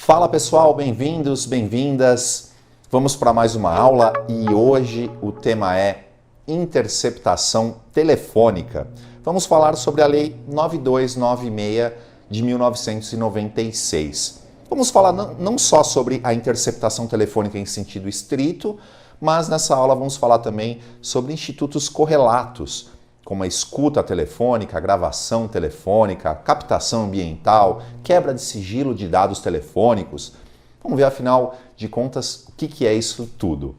Fala pessoal, bem-vindos, bem-vindas. Vamos para mais uma aula e hoje o tema é interceptação telefônica. Vamos falar sobre a Lei 9296 de 1996. Vamos falar não só sobre a interceptação telefônica em sentido estrito, mas nessa aula vamos falar também sobre institutos correlatos, como a escuta telefônica, a gravação telefônica, a captação ambiental, quebra de sigilo de dados telefônicos. Vamos ver, afinal de contas, o que é isso tudo.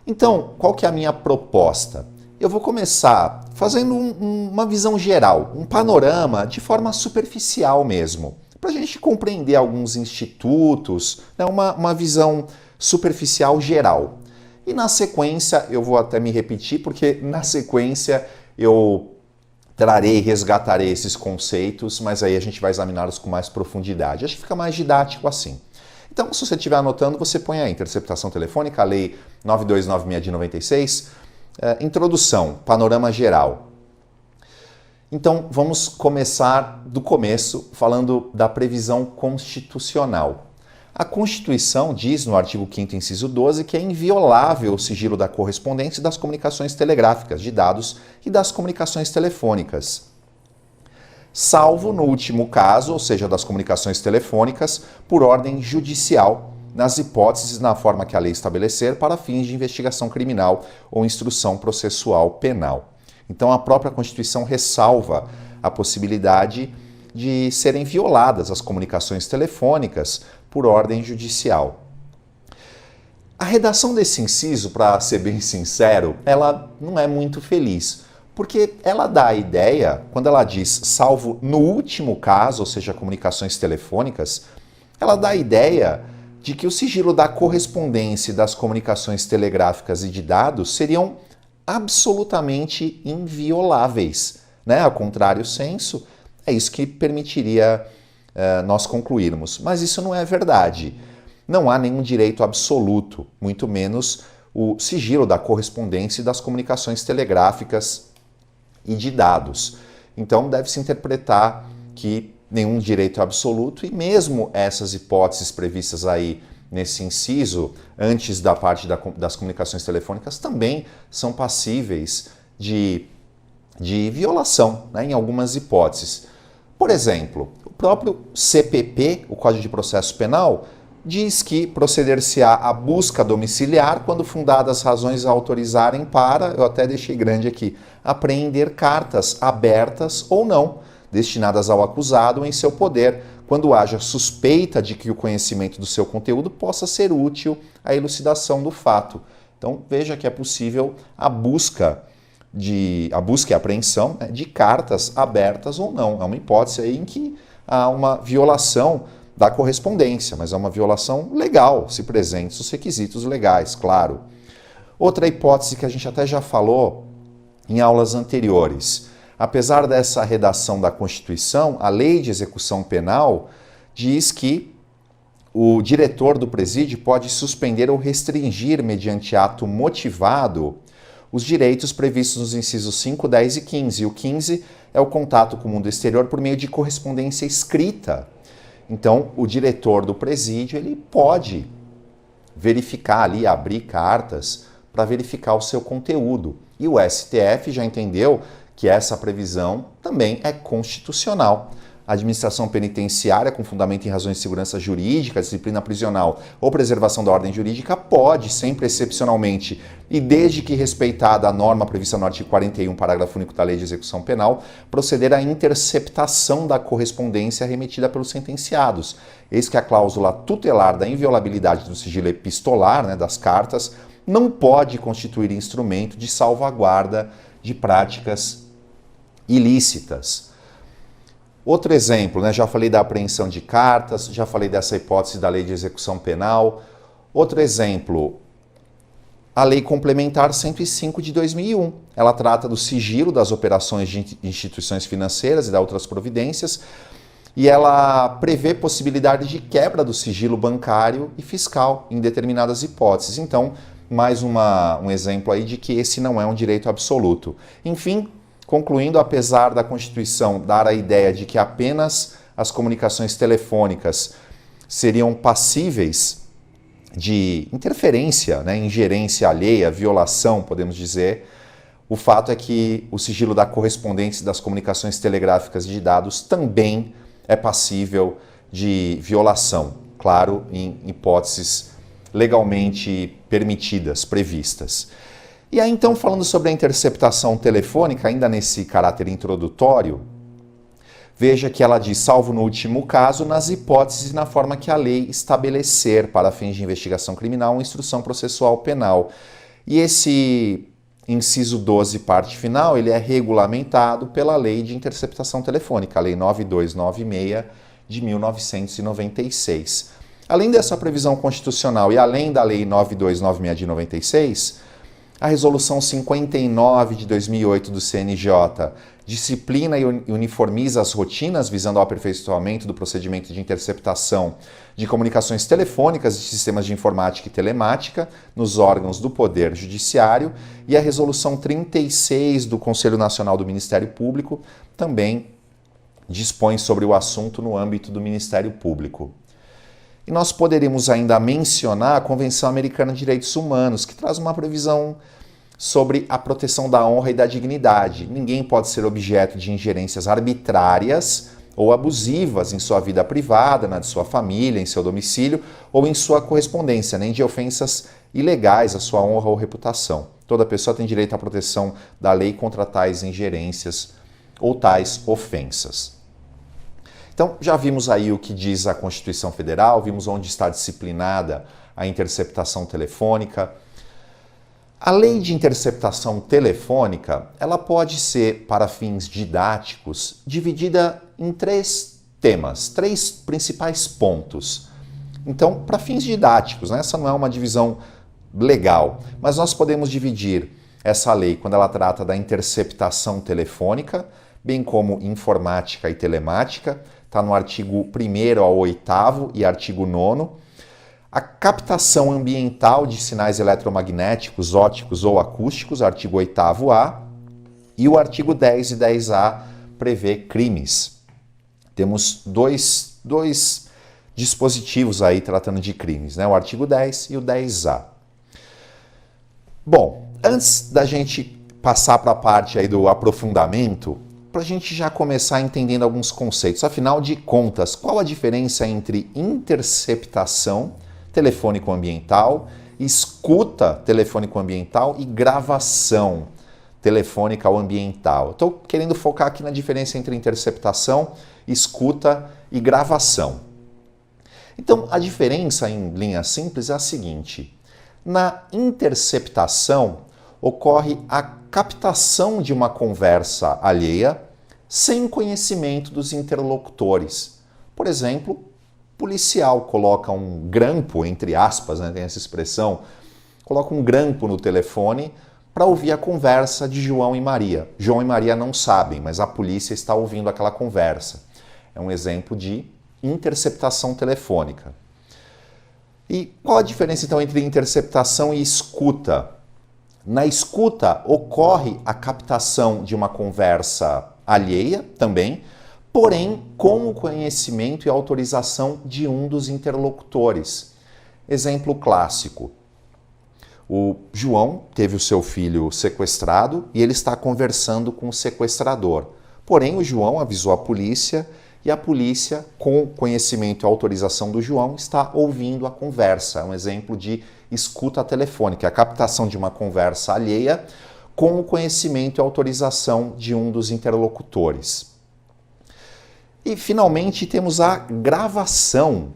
Então, qual que é a minha proposta? Eu vou começar fazendo uma visão geral, um panorama de forma superficial mesmo, para a gente compreender alguns institutos, né, uma visão superficial geral. E na sequência, eu vou até me repetir, porque na sequência eu trarei e resgatarei esses conceitos, mas aí a gente vai examiná-los com mais profundidade. Acho que fica mais didático assim. Então, se você estiver anotando, você põe aí interceptação telefônica, a Lei 9296 de 96, introdução, panorama geral. Então, vamos começar do começo, falando da previsão constitucional. A Constituição diz no artigo 5º, inciso 12, que é inviolável o sigilo da correspondência e das comunicações telegráficas, de dados e das comunicações telefônicas, salvo no último caso, ou seja, das comunicações telefônicas, por ordem judicial, nas hipóteses na forma que a lei estabelecer para fins de investigação criminal ou instrução processual penal. Então, a própria Constituição ressalva a possibilidade de serem violadas as comunicações telefônicas por ordem judicial. A redação desse inciso, para ser bem sincero, ela não é muito feliz, porque ela dá a ideia, quando ela diz salvo no último caso, ou seja, comunicações telefônicas, ela dá a ideia de que o sigilo da correspondência e das comunicações telegráficas e de dados seriam absolutamente invioláveis, né? Ao contrário senso, é isso que permitiria nós concluirmos. Mas isso não é verdade. Não há nenhum direito absoluto, muito menos o sigilo da correspondência e das comunicações telegráficas e de dados. Então deve-se interpretar que nenhum direito é absoluto e mesmo essas hipóteses previstas aí nesse inciso, antes da parte das comunicações telefônicas, também são passíveis de violação, né, em algumas hipóteses. Por exemplo, o próprio CPP, o Código de Processo Penal, diz que proceder-se-á à busca domiciliar quando fundadas razões a autorizarem para, eu até deixei grande aqui, apreender cartas abertas ou não, destinadas ao acusado ou em seu poder, quando haja suspeita de que o conhecimento do seu conteúdo possa ser útil à elucidação do fato. Então, veja que é possível a busca e apreensão, né, de cartas abertas ou não. É uma hipótese aí em que há uma violação da correspondência, mas é uma violação legal, se presentes os requisitos legais, claro. Outra hipótese que a gente até já falou em aulas anteriores. Apesar dessa redação da Constituição, a Lei de Execução Penal diz que o diretor do presídio pode suspender ou restringir, mediante ato motivado, os direitos previstos nos incisos 5, 10 e 15. E o 15 é o contato com o mundo exterior por meio de correspondência escrita. Então, o diretor do presídio ele pode verificar ali, abrir cartas para verificar o seu conteúdo. E o STF já entendeu que essa previsão também é constitucional. A administração penitenciária, com fundamento em razões de segurança jurídica, disciplina prisional ou preservação da ordem jurídica, pode, sempre excepcionalmente, e desde que respeitada a norma prevista no artigo 41, parágrafo único da Lei de Execução Penal, proceder à interceptação da correspondência remetida pelos sentenciados. Eis que a cláusula tutelar da inviolabilidade do sigilo epistolar, né, das cartas, não pode constituir instrumento de salvaguarda de práticas ilícitas. Outro exemplo, né? Já falei da apreensão de cartas, já falei dessa hipótese da Lei de Execução Penal. Outro exemplo, a Lei Complementar 105 de 2001. Ela trata do sigilo das operações de instituições financeiras e de outras providências, e ela prevê possibilidade de quebra do sigilo bancário e fiscal em determinadas hipóteses. Então, mais um exemplo aí de que esse não é um direito absoluto. Enfim, concluindo, apesar da Constituição dar a ideia de que apenas as comunicações telefônicas seriam passíveis de interferência, né, ingerência alheia, violação, podemos dizer. O fato é que o sigilo da correspondência das comunicações telegráficas de dados também é passível de violação, claro, em hipóteses legalmente permitidas, previstas. E aí, então, falando sobre a interceptação telefônica, ainda nesse caráter introdutório, veja que ela diz, salvo no último caso, nas hipóteses e na forma que a lei estabelecer para fins de investigação criminal ou instrução processual penal. E esse inciso 12, parte final, ele é regulamentado pela Lei de Interceptação Telefônica, a Lei 9296 de 1996. Além dessa previsão constitucional e além da Lei 9296 de 96, a Resolução 59 de 2008 do CNJ disciplina e uniformiza as rotinas visando ao aperfeiçoamento do procedimento de interceptação de comunicações telefônicas e sistemas de informática e telemática nos órgãos do Poder Judiciário, e a Resolução 36 do Conselho Nacional do Ministério Público também dispõe sobre o assunto no âmbito do Ministério Público. E nós poderíamos ainda mencionar a Convenção Americana de Direitos Humanos, que traz uma previsão sobre a proteção da honra e da dignidade. Ninguém pode ser objeto de ingerências arbitrárias ou abusivas em sua vida privada, na de sua família, em seu domicílio ou em sua correspondência, nem de ofensas ilegais à sua honra ou reputação. Toda pessoa tem direito à proteção da lei contra tais ingerências ou tais ofensas. Então, já vimos aí o que diz a Constituição Federal, vimos onde está disciplinada a interceptação telefônica. A lei de interceptação telefônica, ela pode ser, para fins didáticos, dividida em 3 temas, 3 principais pontos. Então, para fins didáticos, né, essa não é uma divisão legal, mas nós podemos dividir essa lei quando ela trata da interceptação telefônica, bem como informática e telemática, está no artigo 1º ao 8º e artigo 9º. A captação ambiental de sinais eletromagnéticos, ópticos ou acústicos, artigo 8º-A, e o artigo 10 e 10A prevê crimes. Temos dois dispositivos aí tratando de crimes, né? O artigo 10 e o 10A. Bom, antes da gente passar para a parte aí do aprofundamento, para a gente já começar entendendo alguns conceitos. Afinal de contas, qual a diferença entre interceptação telefônico-ambiental, escuta telefônico-ambiental e gravação telefônica ou ambiental? Estou querendo focar aqui na diferença entre interceptação, escuta e gravação. Então, a diferença em linha simples é a seguinte: na interceptação ocorre a captação de uma conversa alheia sem conhecimento dos interlocutores. Por exemplo, policial coloca um grampo, entre aspas, né, tem essa expressão, coloca um grampo no telefone para ouvir a conversa de João e Maria. João e Maria não sabem, mas a polícia está ouvindo aquela conversa. É um exemplo de interceptação telefônica. E qual a diferença então entre interceptação e escuta? Na escuta ocorre a captação de uma conversa alheia também, porém com o conhecimento e autorização de um dos interlocutores. Exemplo clássico: o João teve o seu filho sequestrado e ele está conversando com o sequestrador. Porém, o João avisou a polícia e a polícia, com conhecimento e autorização do João, está ouvindo a conversa. É um exemplo de escuta telefônica, a captação de uma conversa alheia com o conhecimento e autorização de um dos interlocutores. E, finalmente, temos a gravação.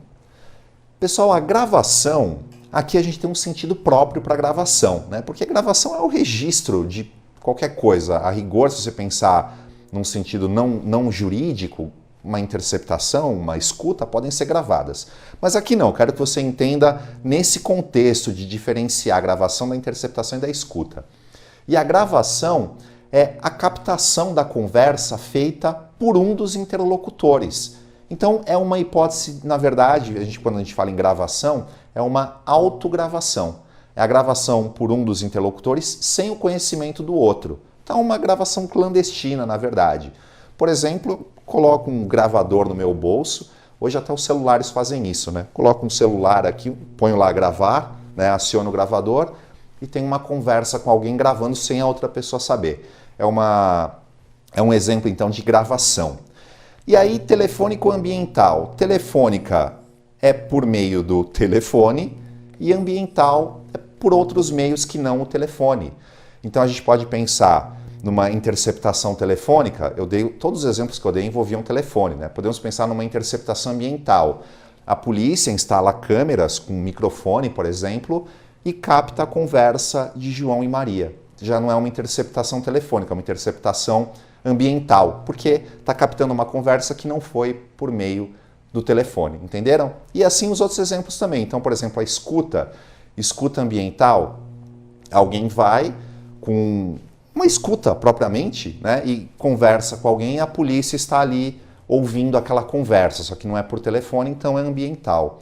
Pessoal, a gravação, aqui a gente tem um sentido próprio para a gravação, né? Porque a gravação é o registro de qualquer coisa. A rigor, se você pensar num sentido não jurídico, uma interceptação, uma escuta podem ser gravadas. Mas aqui não, quero que você entenda nesse contexto de diferenciar a gravação da interceptação e da escuta. E a gravação é a captação da conversa feita por um dos interlocutores. Então é uma hipótese, na verdade, quando a gente fala em gravação, é uma autogravação. É a gravação por um dos interlocutores sem o conhecimento do outro. Então é uma gravação clandestina, na verdade. Por exemplo, coloco um gravador no meu bolso, Hoje até os celulares fazem isso, né? Coloca um celular aqui, põe lá gravar, né? Aciona o gravador e tem uma conversa com alguém gravando sem a outra pessoa saber. É um exemplo, então, de gravação. E aí, telefônico ambiental. Telefônica é por meio do telefone e ambiental é por outros meios que não o telefone. Então, a gente pode pensar numa interceptação telefônica. Todos os exemplos que eu dei envolviam telefone, né? Podemos pensar numa interceptação ambiental. A polícia instala câmeras com microfone, por exemplo, e capta a conversa de João e Maria. Já não é uma interceptação telefônica, é uma interceptação ambiental, porque está captando uma conversa que não foi por meio do telefone, entenderam? E assim os outros exemplos também. Então, por exemplo, a escuta ambiental, alguém vai com uma escuta propriamente, né, e conversa com alguém e a polícia está ali ouvindo aquela conversa, só que não é por telefone, então é ambiental.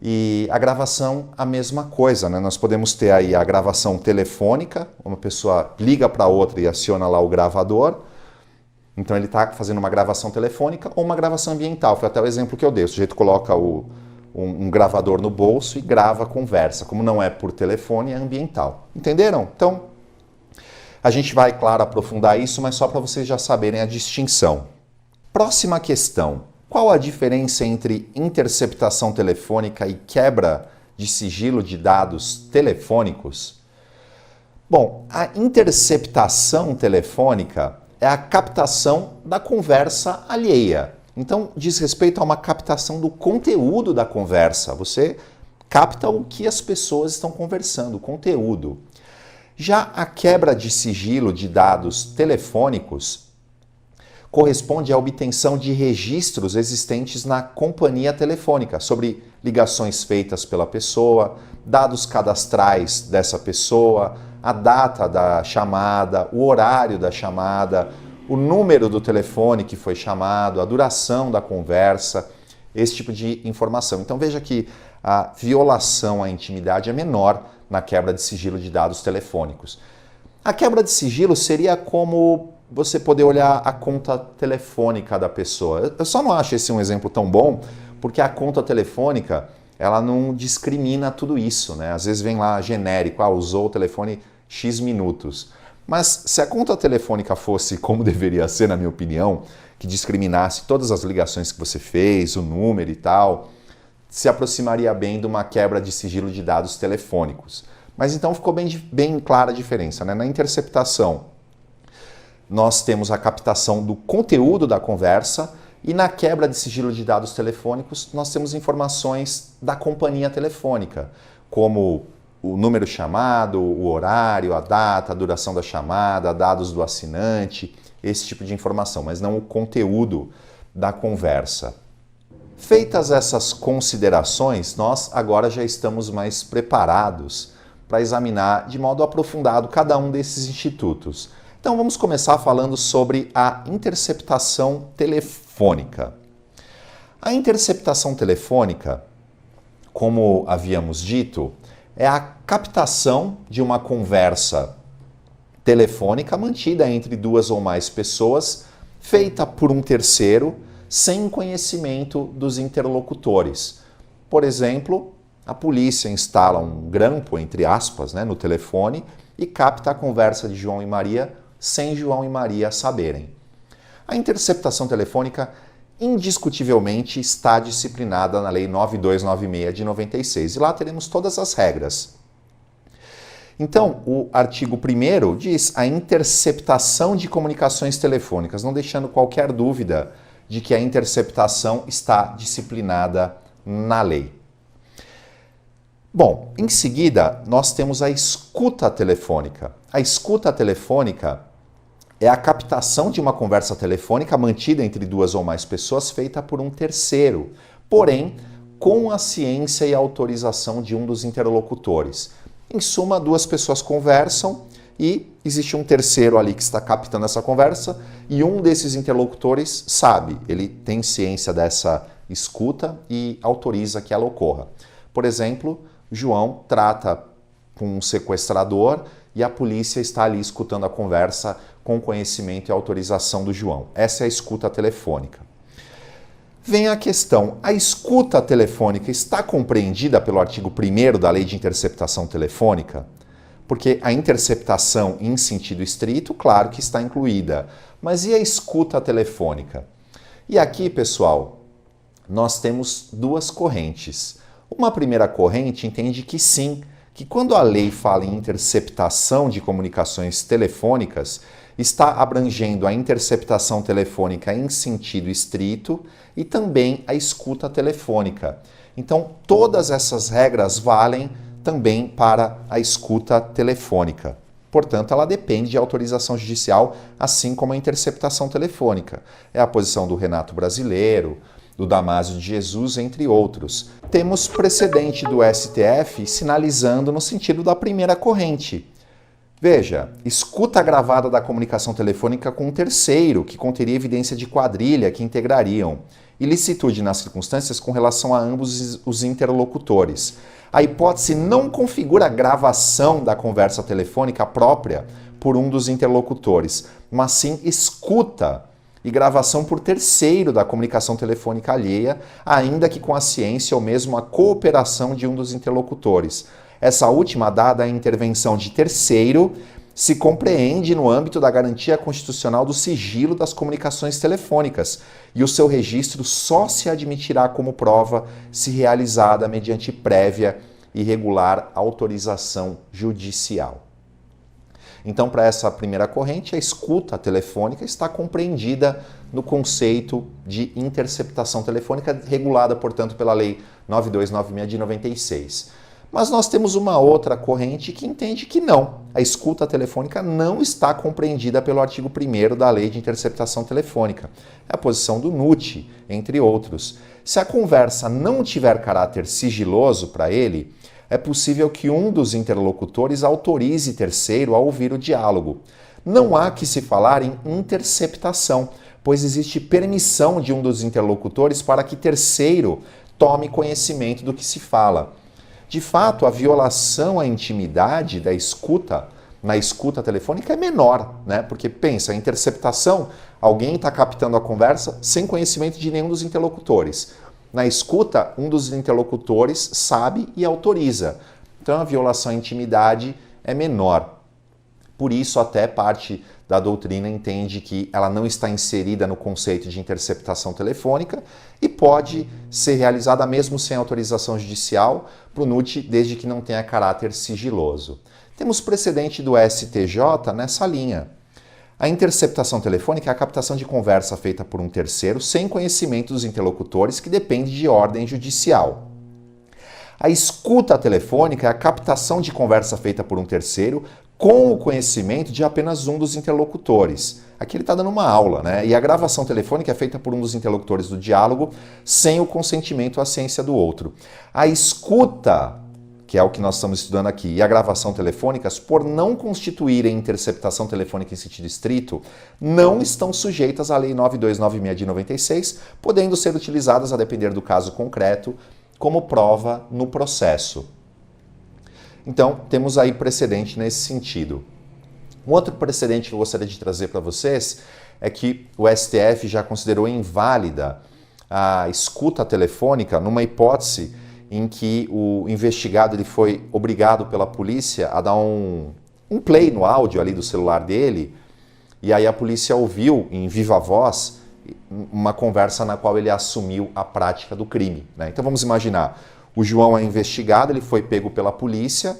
E a gravação, a mesma coisa, né? Nós podemos ter aí a gravação telefônica, uma pessoa liga para outra e aciona lá o gravador, então ele está fazendo uma gravação telefônica ou uma gravação ambiental. Foi até o exemplo que eu dei. O sujeito coloca um gravador no bolso e grava a conversa. Como não é por telefone, é ambiental. Entenderam? Então, a gente vai, claro, aprofundar isso, mas só para vocês já saberem a distinção. Próxima questão. Qual a diferença entre interceptação telefônica e quebra de sigilo de dados telefônicos? Bom, a interceptação telefônica é a captação da conversa alheia. Então, diz respeito a uma captação do conteúdo da conversa. Você capta o que as pessoas estão conversando, o conteúdo. Já a quebra de sigilo de dados telefônicos corresponde à obtenção de registros existentes na companhia telefônica sobre ligações feitas pela pessoa, dados cadastrais dessa pessoa, a data da chamada, o horário da chamada, o número do telefone que foi chamado, a duração da conversa, esse tipo de informação. Então veja que a violação à intimidade é menor na quebra de sigilo de dados telefônicos. A quebra de sigilo seria como você poder olhar a conta telefônica da pessoa. Eu só não acho esse um exemplo tão bom, porque a conta telefônica, ela não discrimina tudo isso, né? Às vezes vem lá genérico, usou o telefone X minutos. Mas se a conta telefônica fosse como deveria ser, na minha opinião, que discriminasse todas as ligações que você fez, o número e tal, se aproximaria bem de uma quebra de sigilo de dados telefônicos. Mas então ficou bem clara a diferença, né? Na interceptação, nós temos a captação do conteúdo da conversa e na quebra de sigilo de dados telefônicos, nós temos informações da companhia telefônica, como o número chamado, o horário, a data, a duração da chamada, dados do assinante, esse tipo de informação, mas não o conteúdo da conversa. Feitas essas considerações, nós agora já estamos mais preparados para examinar de modo aprofundado cada um desses institutos. Então vamos começar falando sobre a interceptação telefônica. A interceptação telefônica, como havíamos dito, é a captação de uma conversa telefônica mantida entre duas ou mais pessoas, feita por um terceiro, sem conhecimento dos interlocutores. Por exemplo, a polícia instala um grampo, entre aspas, né, no telefone e capta a conversa de João e Maria sem João e Maria saberem. A interceptação telefônica indiscutivelmente está disciplinada na Lei 9296 de 96 e lá teremos todas as regras. Então, o artigo 1º diz a interceptação de comunicações telefônicas, não deixando qualquer dúvida de que a interceptação está disciplinada na lei. Bom, em seguida, nós temos a escuta telefônica. A escuta telefônica é a captação de uma conversa telefônica mantida entre duas ou mais pessoas feita por um terceiro, porém, com a ciência e autorização de um dos interlocutores. Em suma, duas pessoas conversam e existe um terceiro ali que está captando essa conversa e um desses interlocutores sabe, ele tem ciência dessa escuta e autoriza que ela ocorra. Por exemplo, João trata com um sequestrador e a polícia está ali escutando a conversa com conhecimento e autorização do João. Essa é a escuta telefônica. Vem a questão, a escuta telefônica está compreendida pelo artigo 1º da Lei de Interceptação Telefônica? Porque a interceptação em sentido estrito, claro que está incluída, mas e a escuta telefônica? E aqui, pessoal, nós temos duas correntes. Uma primeira corrente entende que sim, que quando a lei fala em interceptação de comunicações telefônicas, está abrangendo a interceptação telefônica em sentido estrito e também a escuta telefônica. Então, todas essas regras valem também para a escuta telefônica. Portanto, ela depende de autorização judicial, assim como a interceptação telefônica. É a posição do Renato Brasileiro, do Damásio de Jesus, entre outros. Temos precedente do STF sinalizando no sentido da primeira corrente. Veja, escuta gravada da comunicação telefônica com um terceiro, que conteria evidência de quadrilha que integrariam. Ilicitude nas circunstâncias com relação a ambos os interlocutores. A hipótese não configura a gravação da conversa telefônica própria por um dos interlocutores, mas sim escuta e gravação por terceiro da comunicação telefônica alheia, ainda que com a ciência ou mesmo a cooperação de um dos interlocutores. Essa última, dada a intervenção de terceiro, se compreende no âmbito da garantia constitucional do sigilo das comunicações telefônicas e o seu registro só se admitirá como prova se realizada mediante prévia e regular autorização judicial. Então, para essa primeira corrente, a escuta telefônica está compreendida no conceito de interceptação telefônica, regulada, portanto, pela Lei 9296 de 96. Mas nós temos uma outra corrente que entende que não. A escuta telefônica não está compreendida pelo artigo 1º da Lei de Interceptação Telefônica. É a posição do NUT, entre outros. Se a conversa não tiver caráter sigiloso para ele, é possível que um dos interlocutores autorize terceiro a ouvir o diálogo. Não há que se falar em interceptação, pois existe permissão de um dos interlocutores para que terceiro tome conhecimento do que se fala. De fato, a violação à intimidade da escuta, na escuta telefônica, é menor, né? Porque pensa, a interceptação, alguém está captando a conversa sem conhecimento de nenhum dos interlocutores. Na escuta, um dos interlocutores sabe e autoriza. Então, a violação à intimidade é menor. Por isso, até parte da doutrina entende que ela não está inserida no conceito de interceptação telefônica e pode ser realizada mesmo sem autorização judicial para o NUT, desde que não tenha caráter sigiloso. Temos precedente do STJ nessa linha. A interceptação telefônica é a captação de conversa feita por um terceiro sem conhecimento dos interlocutores, que depende de ordem judicial. A escuta telefônica é a captação de conversa feita por um terceiro com o conhecimento de apenas um dos interlocutores. Aqui ele está dando uma aula, né? E a gravação telefônica é feita por um dos interlocutores do diálogo sem o consentimento à ciência do outro. A escuta, que é o que nós estamos estudando aqui, e a gravação telefônicas, por não constituírem interceptação telefônica em sentido estrito, não estão sujeitas à Lei 9296 de 96, podendo ser utilizadas, a depender do caso concreto, como prova no processo. Então, temos aí precedente nesse sentido. Um outro precedente que eu gostaria de trazer para vocês é que o STF já considerou inválida a escuta telefônica numa hipótese em que o investigado ele foi obrigado pela polícia a dar um play no áudio ali do celular dele, e aí a polícia ouviu em viva voz uma conversa na qual ele assumiu a prática do crime, né? Então vamos imaginar, o João é investigado, ele foi pego pela polícia,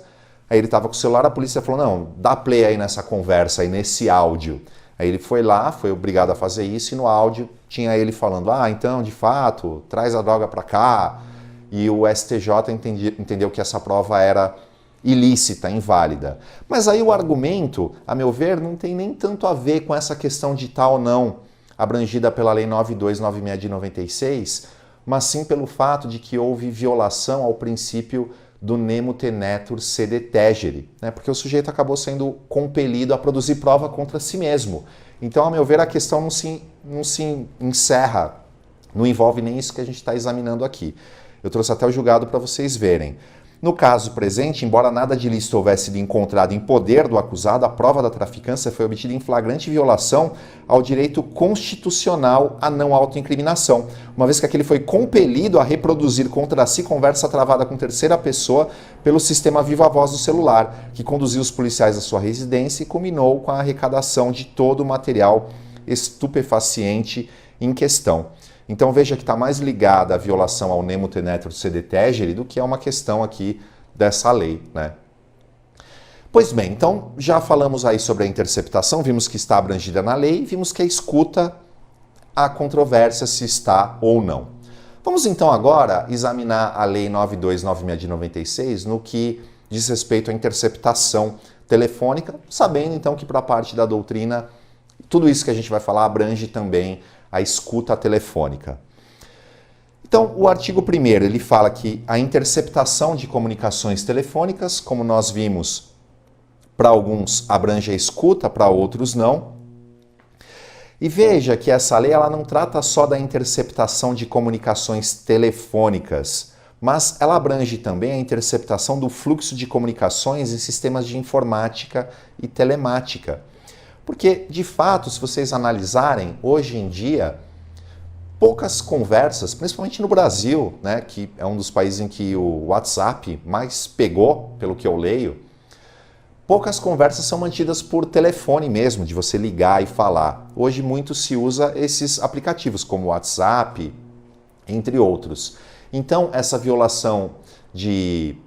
aí ele estava com o celular, a polícia falou, não, dá play aí nessa conversa, aí nesse áudio. Aí ele foi lá, foi obrigado a fazer isso, e no áudio tinha ele falando, então, de fato, traz a droga para cá. E o STJ entendeu que essa prova era ilícita, inválida. Mas aí o argumento, a meu ver, não tem nem tanto a ver com essa questão de tal ou não abrangida pela Lei 9296 de 96, mas sim pelo fato de que houve violação ao princípio do nemo tenetur sede tegere, né? Porque o sujeito acabou sendo compelido a produzir prova contra si mesmo. Então, a meu ver, a questão não se encerra, não envolve nem isso que a gente está examinando aqui. Eu trouxe até o julgado para vocês verem. No caso presente, embora nada de ilícito houvesse sido encontrado em poder do acusado, a prova da traficância foi obtida em flagrante violação ao direito constitucional à não autoincriminação, uma vez que aquele foi compelido a reproduzir contra si conversa travada com terceira pessoa pelo sistema Viva Voz do celular, que conduziu os policiais à sua residência e culminou com a arrecadação de todo o material estupefaciente em questão. Então veja que está mais ligada a violação ao nemo tenetur sede tegere do que é uma questão aqui dessa lei, né? Pois bem, então já falamos aí sobre a interceptação, vimos que está abrangida na lei, vimos que a escuta, há controvérsia se está ou não. Vamos então agora examinar a lei 9296 de 96 no que diz respeito à interceptação telefônica, sabendo então que para a parte da doutrina, tudo isso que a gente vai falar abrange também a escuta telefônica. Então, o artigo 1º, ele fala que a interceptação de comunicações telefônicas, como nós vimos, para alguns abrange a escuta, para outros não. E veja que essa lei ela não trata só da interceptação de comunicações telefônicas, mas ela abrange também a interceptação do fluxo de comunicações em sistemas de informática e telemática. Porque, de fato, se vocês analisarem, hoje em dia, poucas conversas, principalmente no Brasil, né, que é um dos países em que o WhatsApp mais pegou, pelo que eu leio, poucas conversas são mantidas por telefone mesmo, de você ligar e falar. Hoje muito se usa esses aplicativos, como o WhatsApp, entre outros. Então, essa violação de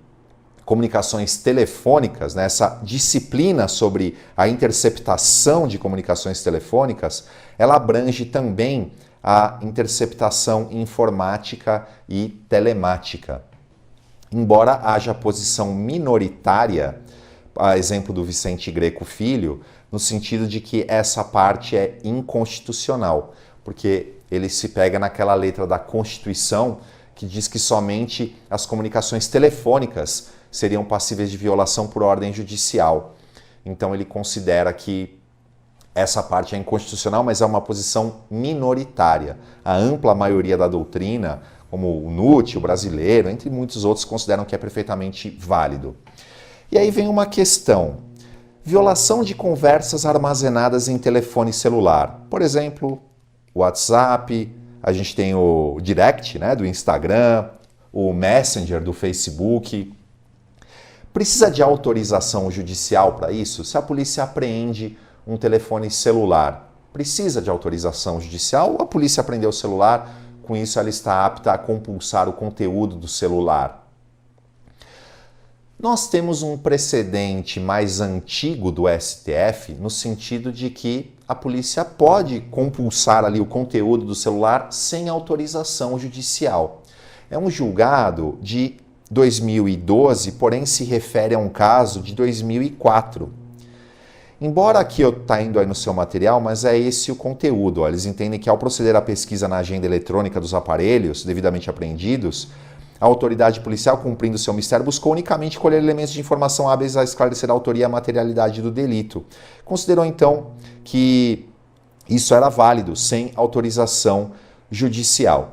comunicações telefônicas, né, essa disciplina sobre a interceptação de comunicações telefônicas, ela abrange também a interceptação informática e telemática. Embora haja posição minoritária, a exemplo do Vicente Greco Filho, no sentido de que essa parte é inconstitucional, porque ele se pega naquela letra da Constituição que diz que somente as comunicações telefônicas seriam passíveis de violação por ordem judicial. Então ele considera que essa parte é inconstitucional, mas é uma posição minoritária. A ampla maioria da doutrina, como o NUT, o brasileiro, entre muitos outros, consideram que é perfeitamente válido. E aí vem uma questão. Violação de conversas armazenadas em telefone celular. Por exemplo, o WhatsApp, a gente tem o Direct, né, do Instagram, o Messenger do Facebook. Precisa de autorização judicial para isso? Se a polícia apreende um telefone celular, precisa de autorização judicial ou a polícia apreendeu o celular, com isso ela está apta a compulsar o conteúdo do celular? Nós temos um precedente mais antigo do STF no sentido de que a polícia pode compulsar ali o conteúdo do celular sem autorização judicial. É um julgado de 2012, porém se refere a um caso de 2004. Embora aqui eu está indo aí no seu material, mas é esse o conteúdo. Eles entendem que ao proceder à pesquisa na agenda eletrônica dos aparelhos devidamente apreendidos, a autoridade policial, cumprindo seu mistério, buscou unicamente colher elementos de informação hábeis a esclarecer a autoria e a materialidade do delito. Considerou então que isso era válido, sem autorização judicial.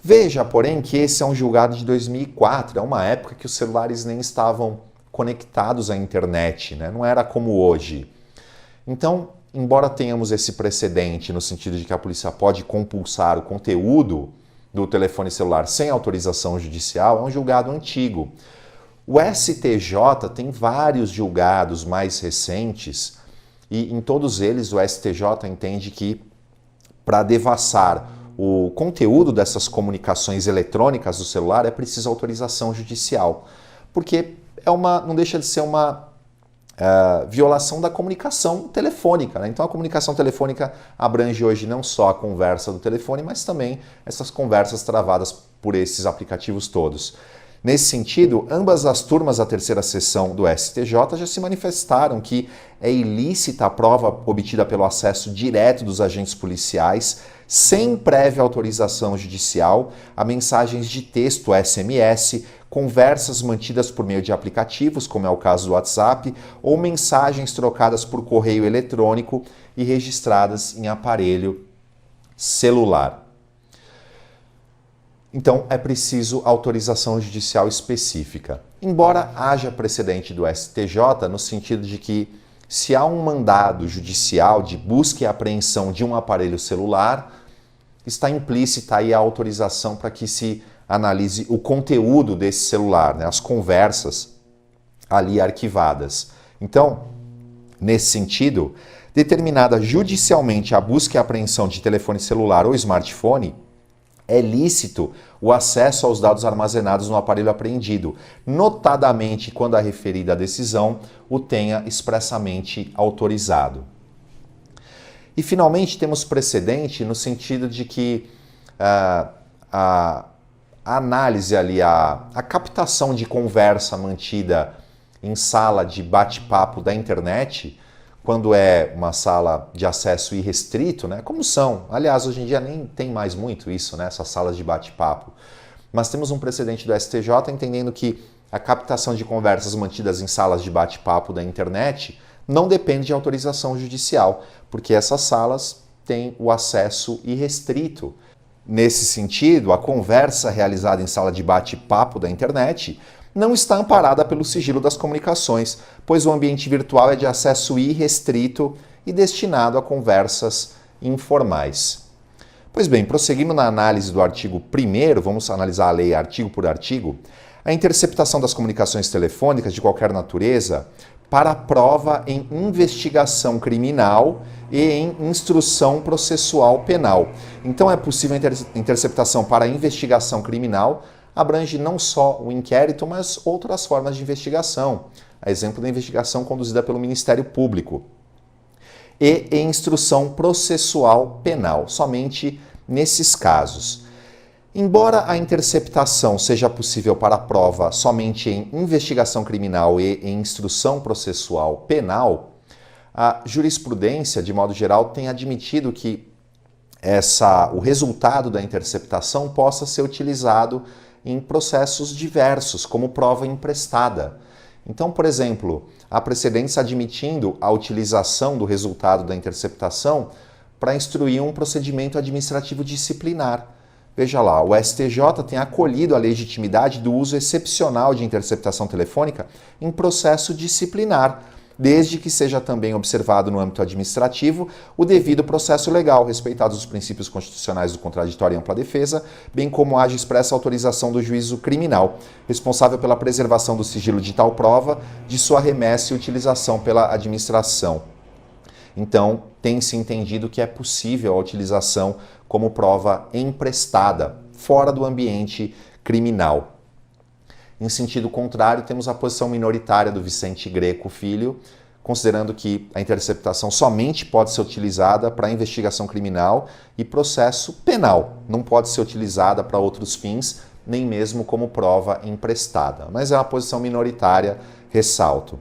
Veja, porém, que esse é um julgado de 2004, é uma época que os celulares nem estavam conectados à internet, né? Não era como hoje. Então, embora tenhamos esse precedente no sentido de que a polícia pode compulsar o conteúdo do telefone celular sem autorização judicial, é um julgado antigo. O STJ tem vários julgados mais recentes e em todos eles o STJ entende que para devassar o conteúdo dessas comunicações eletrônicas do celular é preciso autorização judicial, porque não deixa de ser uma violação da comunicação telefônica, né? Então a comunicação telefônica abrange hoje não só a conversa do telefone, mas também essas conversas travadas por esses aplicativos todos. Nesse sentido, ambas as turmas da terceira sessão do STJ já se manifestaram que é ilícita a prova obtida pelo acesso direto dos agentes policiais, sem prévia autorização judicial, a mensagens de texto SMS, conversas mantidas por meio de aplicativos, como é o caso do WhatsApp, ou mensagens trocadas por correio eletrônico e registradas em aparelho celular. Então é preciso autorização judicial específica. Embora haja precedente do STJ no sentido de que se há um mandado judicial de busca e apreensão de um aparelho celular, está implícita aí a autorização para que se analise o conteúdo desse celular, né, as conversas ali arquivadas. Então, nesse sentido, determinada judicialmente a busca e apreensão de telefone celular ou smartphone, é lícito o acesso aos dados armazenados no aparelho apreendido, notadamente quando a referida decisão o tenha expressamente autorizado. E, finalmente, temos precedente no sentido de que a análise ali, a captação de conversa mantida em sala de bate-papo da internet, quando é uma sala de acesso irrestrito, né? Como são? Aliás, hoje em dia nem tem mais muito isso, né? Essas salas de bate-papo. Mas temos um precedente do STJ entendendo que a captação de conversas mantidas em salas de bate-papo da internet não depende de autorização judicial, porque essas salas têm o acesso irrestrito. Nesse sentido, a conversa realizada em sala de bate-papo da internet não está amparada pelo sigilo das comunicações, pois o ambiente virtual é de acesso irrestrito e destinado a conversas informais. Pois bem, prosseguindo na análise do artigo 1º, vamos analisar a lei artigo por artigo, a interceptação das comunicações telefônicas de qualquer natureza para prova em investigação criminal e em instrução processual penal. Então é possível a interceptação para investigação criminal, abrange não só o inquérito, mas outras formas de investigação, a exemplo da investigação conduzida pelo Ministério Público. E em instrução processual penal, somente nesses casos. Embora a interceptação seja possível para a prova somente em investigação criminal e em instrução processual penal, a jurisprudência, de modo geral, tem admitido que o resultado da interceptação possa ser utilizado em processos diversos, como prova emprestada. Então, por exemplo, há precedentes admitindo a utilização do resultado da interceptação para instruir um procedimento administrativo disciplinar. Veja lá, o STJ tem acolhido a legitimidade do uso excepcional de interceptação telefônica em processo disciplinar, desde que seja também observado no âmbito administrativo o devido processo legal, respeitados os princípios constitucionais do contraditório e ampla defesa, bem como haja expressa autorização do juízo criminal, responsável pela preservação do sigilo de tal prova, de sua remessa e utilização pela administração. Então, tem-se entendido que é possível a utilização como prova emprestada, fora do ambiente criminal. Em sentido contrário, temos a posição minoritária do Vicente Greco Filho, considerando que a interceptação somente pode ser utilizada para investigação criminal e processo penal. Não pode ser utilizada para outros fins, nem mesmo como prova emprestada. Mas é uma posição minoritária, ressalto.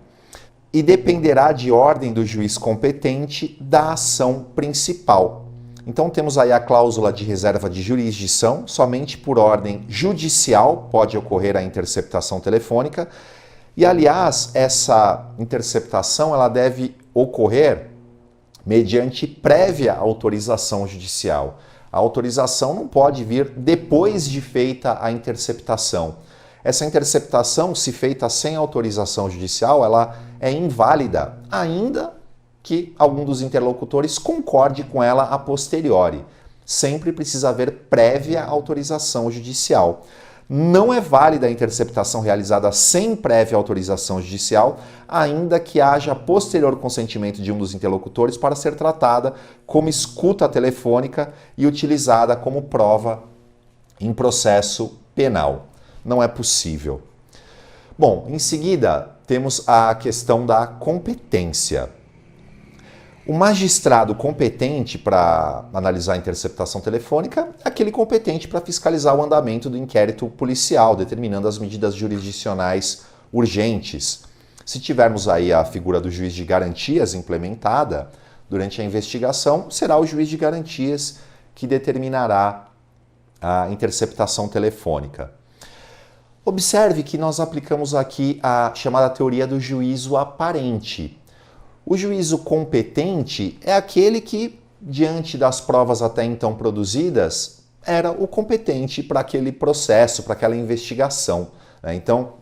E dependerá de ordem do juiz competente da ação principal. Então temos aí a cláusula de reserva de jurisdição, somente por ordem judicial pode ocorrer a interceptação telefônica. E, aliás, essa interceptação ela deve ocorrer mediante prévia autorização judicial. A autorização não pode vir depois de feita a interceptação. Essa interceptação, se feita sem autorização judicial, ela é inválida, ainda que algum dos interlocutores concorde com ela a posteriori. Sempre precisa haver prévia autorização judicial. Não é válida a interceptação realizada sem prévia autorização judicial, ainda que haja posterior consentimento de um dos interlocutores para ser tratada como escuta telefônica e utilizada como prova em processo penal. Não é possível. Bom, em seguida, temos a questão da competência. O magistrado competente para analisar a interceptação telefônica é aquele competente para fiscalizar o andamento do inquérito policial, determinando as medidas jurisdicionais urgentes. Se tivermos aí a figura do juiz de garantias implementada durante a investigação, será o juiz de garantias que determinará a interceptação telefônica. Observe que nós aplicamos aqui a chamada teoria do juízo aparente. O juízo competente é aquele que, diante das provas até então produzidas, era o competente para aquele processo, para aquela investigação, né? Então,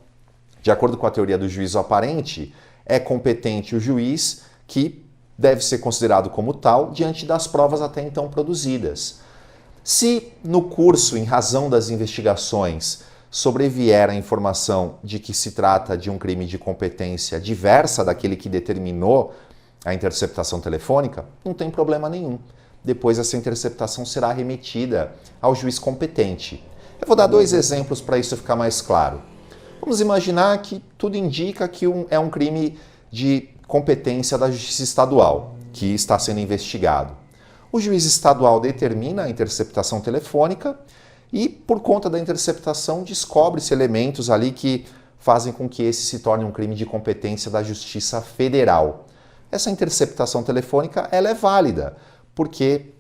de acordo com a teoria do juízo aparente, é competente o juiz que deve ser considerado como tal diante das provas até então produzidas. Se no curso, em razão das investigações, sobrevier a informação de que se trata de um crime de competência diversa daquele que determinou a interceptação telefônica, não tem problema nenhum. Depois essa interceptação será remetida ao juiz competente. Eu vou dar 2 exemplos para isso ficar mais claro. Vamos imaginar que tudo indica que é um crime de competência da Justiça Estadual, que está sendo investigado. O juiz estadual determina a interceptação telefônica e, por conta da interceptação, descobre-se elementos ali que fazem com que esse se torne um crime de competência da Justiça Federal. Essa interceptação telefônica ela é válida, porque,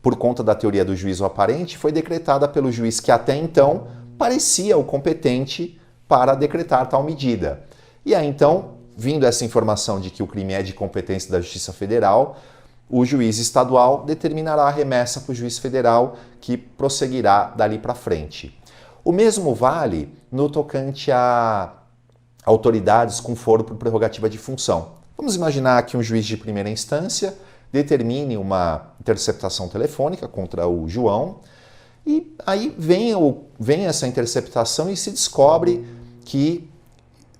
por conta da teoria do juízo aparente, foi decretada pelo juiz que até então parecia o competente para decretar tal medida. E aí, então, vindo essa informação de que o crime é de competência da Justiça Federal, o juiz estadual determinará a remessa para o juiz federal, que prosseguirá dali para frente. O mesmo vale no tocante a autoridades com foro por prerrogativa de função. Vamos imaginar que um juiz de primeira instância determine uma interceptação telefônica contra o João e aí vem essa interceptação e se descobre que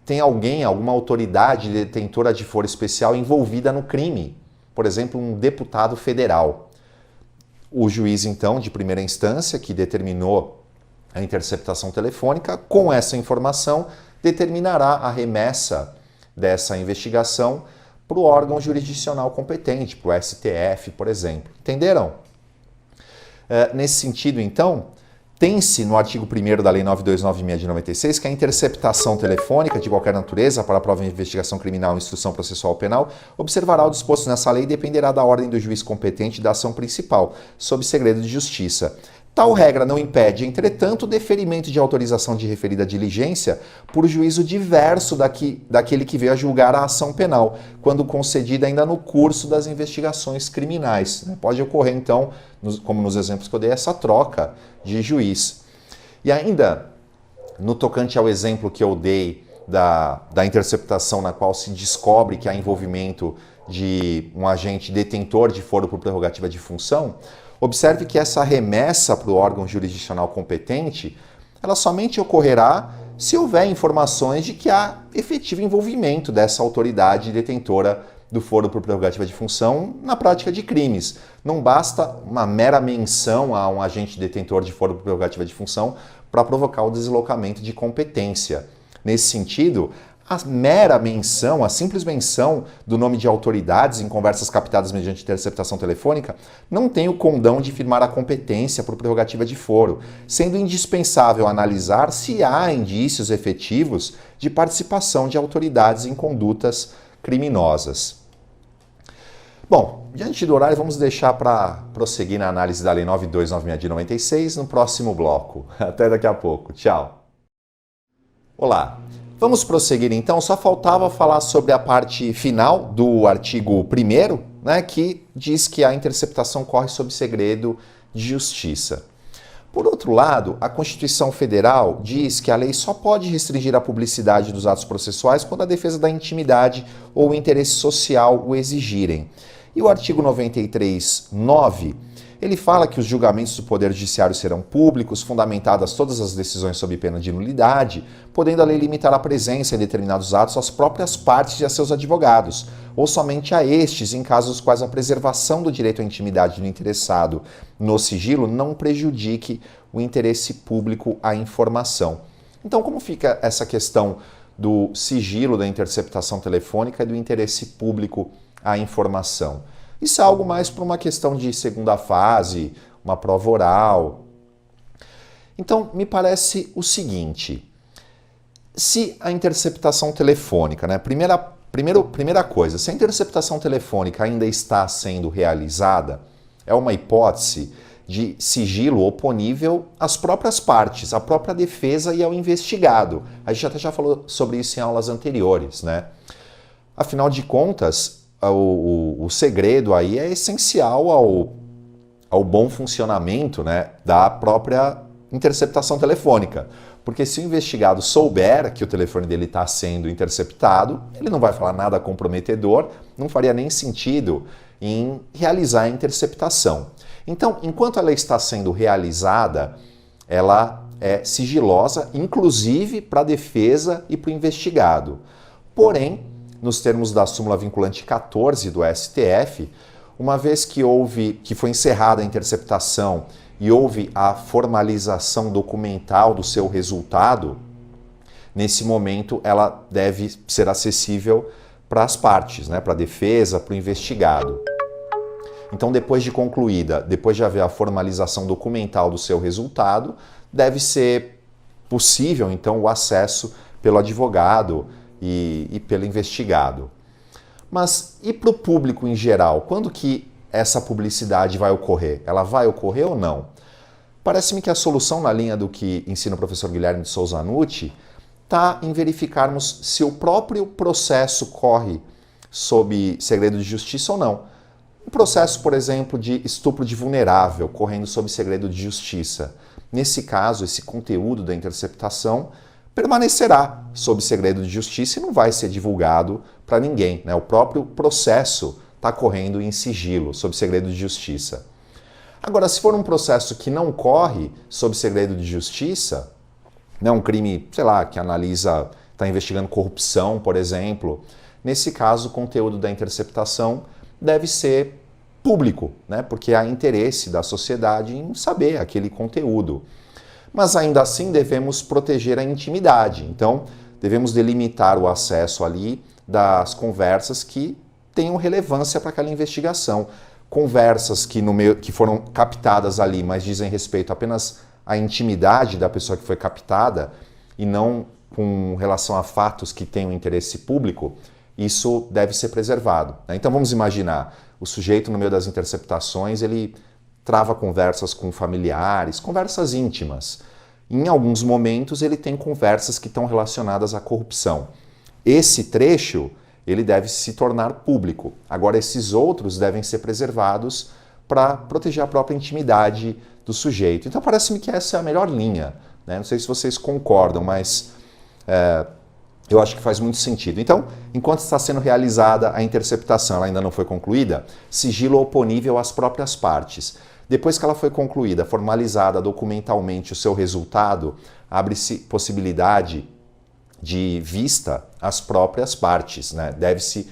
tem alguém, alguma autoridade detentora de foro especial envolvida no crime. Por exemplo, um deputado federal. O juiz, então, de primeira instância, que determinou a interceptação telefônica, com essa informação, determinará a remessa dessa investigação para o órgão jurisdicional competente, para o STF, por exemplo. Entenderam? Nesse sentido, então, tem-se no artigo 1º da Lei 9296 de 96 que a interceptação telefônica de qualquer natureza para a prova de investigação criminal e instrução processual penal observará o disposto nessa lei e dependerá da ordem do juiz competente da ação principal, sob segredo de justiça. Tal regra não impede, entretanto, o deferimento de autorização de referida diligência por juízo diverso daquele que veio a julgar a ação penal, quando concedida ainda no curso das investigações criminais. Pode ocorrer, então, como nos exemplos que eu dei, essa troca de juiz. E ainda, no tocante ao exemplo que eu dei da interceptação na qual se descobre que há envolvimento de um agente detentor de foro por prerrogativa de função, observe que essa remessa para o órgão jurisdicional competente, ela somente ocorrerá se houver informações de que há efetivo envolvimento dessa autoridade detentora do foro por prerrogativa de função na prática de crimes. Não basta uma mera menção a um agente detentor de foro por prerrogativa de função para provocar o deslocamento de competência. Nesse sentido, a mera menção, a simples menção do nome de autoridades em conversas captadas mediante interceptação telefônica não tem o condão de firmar a competência por prerrogativa de foro, sendo indispensável analisar se há indícios efetivos de participação de autoridades em condutas criminosas. Bom, diante do horário, vamos deixar para prosseguir na análise da Lei 9296 de 96 no próximo bloco. Até daqui a pouco. Tchau. Olá. Vamos prosseguir então, só faltava falar sobre a parte final do artigo 1º, né, que diz que a interceptação corre sob segredo de justiça. Por outro lado, a Constituição Federal diz que a lei só pode restringir a publicidade dos atos processuais quando a defesa da intimidade ou o interesse social o exigirem. E o artigo 93(9), ele fala que os julgamentos do Poder Judiciário serão públicos, fundamentadas todas as decisões sob pena de nulidade, podendo a lei limitar a presença em determinados atos às próprias partes e a seus advogados, ou somente a estes, em casos nos quais a preservação do direito à intimidade do interessado no sigilo não prejudique o interesse público à informação. Então, como fica essa questão do sigilo da interceptação telefônica e do interesse público à informação? Isso é algo mais para uma questão de segunda fase, uma prova oral. Então, me parece o seguinte: se a interceptação telefônica, né, primeira coisa, se a interceptação telefônica ainda está sendo realizada, é uma hipótese de sigilo oponível às próprias partes, à própria defesa e ao investigado. A gente até já falou sobre isso em aulas anteriores, né? Afinal de contas, o segredo aí é essencial ao bom funcionamento, né, da própria interceptação telefônica. Porque se o investigado souber que o telefone dele está sendo interceptado, ele não vai falar nada comprometedor, não faria nem sentido em realizar a interceptação. Então, enquanto ela está sendo realizada, ela é sigilosa, inclusive para a defesa e para o investigado. Porém, nos termos da súmula vinculante 14 do STF, uma vez que foi encerrada a interceptação e houve a formalização documental do seu resultado, nesse momento ela deve ser acessível para as partes, né, para a defesa, para o investigado. Então, depois de concluída, depois de haver a formalização documental do seu resultado, deve ser possível, então, o acesso pelo advogado e pelo investigado. Mas e para o público em geral? Quando que essa publicidade vai ocorrer? Ela vai ocorrer ou não? Parece-me que a solução na linha do que ensina o professor Guilherme de Souza Nucci está em verificarmos se o próprio processo corre sob segredo de justiça ou não. Um processo, por exemplo, de estupro de vulnerável correndo sob segredo de justiça. Nesse caso, esse conteúdo da interceptação permanecerá sob segredo de justiça e não vai ser divulgado para ninguém, né? O próprio processo está correndo em sigilo, sob segredo de justiça. Agora, se for um processo que não corre sob segredo de justiça, né, um crime, sei lá, que está investigando corrupção, por exemplo, nesse caso, o conteúdo da interceptação deve ser público, né? Porque há interesse da sociedade em saber aquele conteúdo. Mas ainda assim devemos proteger a intimidade. Então, devemos delimitar o acesso ali das conversas que tenham relevância para aquela investigação. Conversas que foram captadas ali, mas dizem respeito apenas à intimidade da pessoa que foi captada e não com relação a fatos que tenham interesse público, isso deve ser preservado, né? Então vamos imaginar, o sujeito no meio das interceptações, ele trava conversas com familiares, conversas íntimas. Em alguns momentos ele tem conversas que estão relacionadas à corrupção. Esse trecho, ele deve se tornar público. Agora, esses outros devem ser preservados para proteger a própria intimidade do sujeito. Então, parece-me que essa é a melhor linha, né? Não sei se vocês concordam, mas eu acho que faz muito sentido. Então, enquanto está sendo realizada a interceptação, ela ainda não foi concluída, sigilo oponível às próprias partes. Depois que ela foi concluída, formalizada documentalmente o seu resultado, abre-se possibilidade de vista às próprias partes, né? Deve-se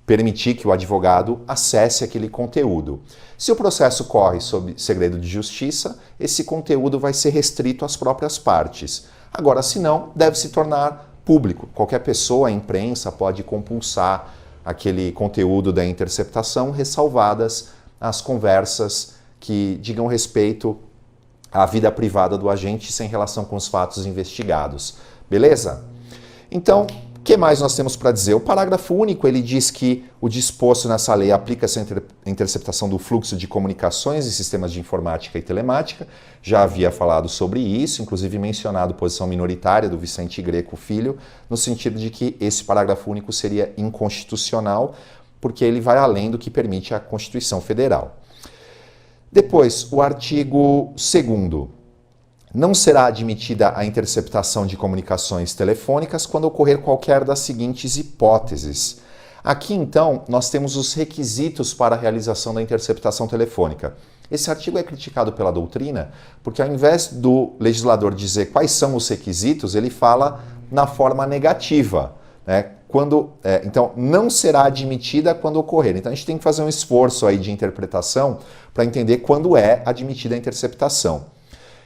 permitir que o advogado acesse aquele conteúdo. Se o processo corre sob segredo de justiça, esse conteúdo vai ser restrito às próprias partes. Agora, se não, deve se tornar público. Qualquer pessoa, a imprensa, pode compulsar aquele conteúdo da interceptação, ressalvadas as conversas que digam respeito à vida privada do agente sem relação com os fatos investigados. Beleza? Então, o que mais nós temos para dizer? O parágrafo único, ele diz que o disposto nessa lei aplica-se à interceptação do fluxo de comunicações em sistemas de informática e telemática. Já havia falado sobre isso, inclusive mencionado posição minoritária do Vicente Greco Filho, no sentido de que esse parágrafo único seria inconstitucional, porque ele vai além do que permite a Constituição Federal. Depois, o artigo 2º. Não será admitida a interceptação de comunicações telefônicas quando ocorrer qualquer das seguintes hipóteses. Aqui, então, nós temos os requisitos para a realização da interceptação telefônica. Esse artigo é criticado pela doutrina porque, ao invés do legislador dizer quais são os requisitos, ele fala na forma negativa, né? Então, não será admitida quando ocorrer. Então, a gente tem que fazer um esforço aí de interpretação para entender quando é admitida a interceptação.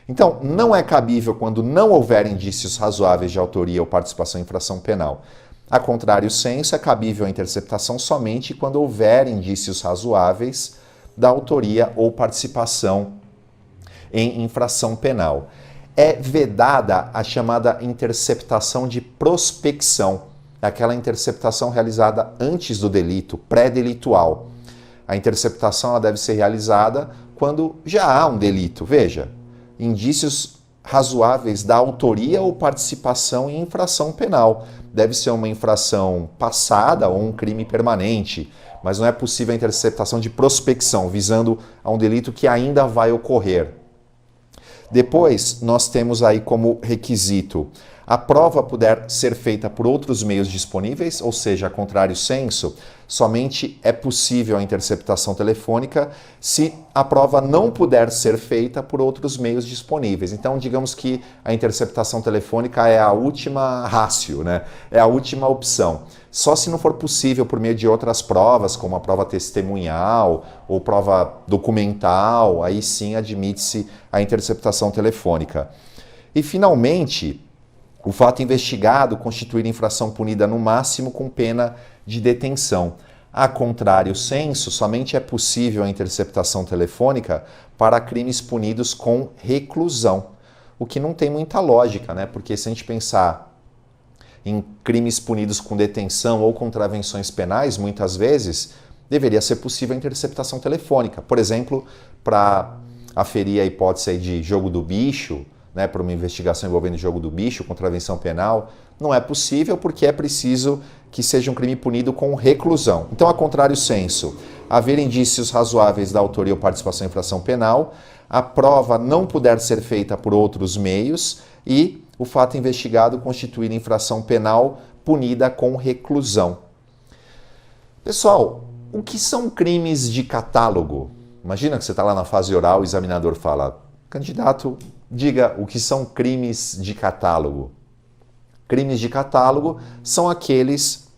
Então, não é cabível quando não houver indícios razoáveis de autoria ou participação em infração penal. A contrário senso, é cabível a interceptação somente quando houver indícios razoáveis da autoria ou participação em infração penal. É vedada a chamada interceptação de prospecção, aquela interceptação realizada antes do delito, pré-delitual. A interceptação ela deve ser realizada quando já há um delito. Veja, indícios razoáveis da autoria ou participação em infração penal. Deve ser uma infração passada ou um crime permanente. mas não é possível a interceptação de prospecção, visando a um delito que ainda vai ocorrer. Depois, nós temos aí como requisito a prova puder ser feita por outros meios disponíveis, ou seja, a contrário sensu, somente é possível a interceptação telefônica se a prova não puder ser feita por outros meios disponíveis. Então, digamos que a interceptação telefônica é a última ratio, né? É a última opção. Só se não for possível por meio de outras provas, como a prova testemunhal ou prova documental, aí sim admite-se a interceptação telefônica. E, finalmente, o fato investigado constituir infração punida no máximo com pena de detenção. A contrário sensu, somente é possível a interceptação telefônica para crimes punidos com reclusão, o que não tem muita lógica, né? Porque se a gente pensar em crimes punidos com detenção ou contravenções penais, muitas vezes deveria ser possível a interceptação telefônica. Por exemplo, para aferir a hipótese aí de jogo do bicho, né, para uma investigação envolvendo jogo do bicho, contravenção penal, não é possível porque é preciso que seja um crime punido com reclusão. Então, a contrário sensu, haver indícios razoáveis da autoria ou participação em infração penal, a prova não puder ser feita por outros meios e o fato investigado constituir infração penal punida com reclusão. Pessoal, o que são crimes de catálogo? Imagina que você está lá na fase oral, o examinador fala: candidato, diga o que são crimes de catálogo. Crimes de catálogo são aqueles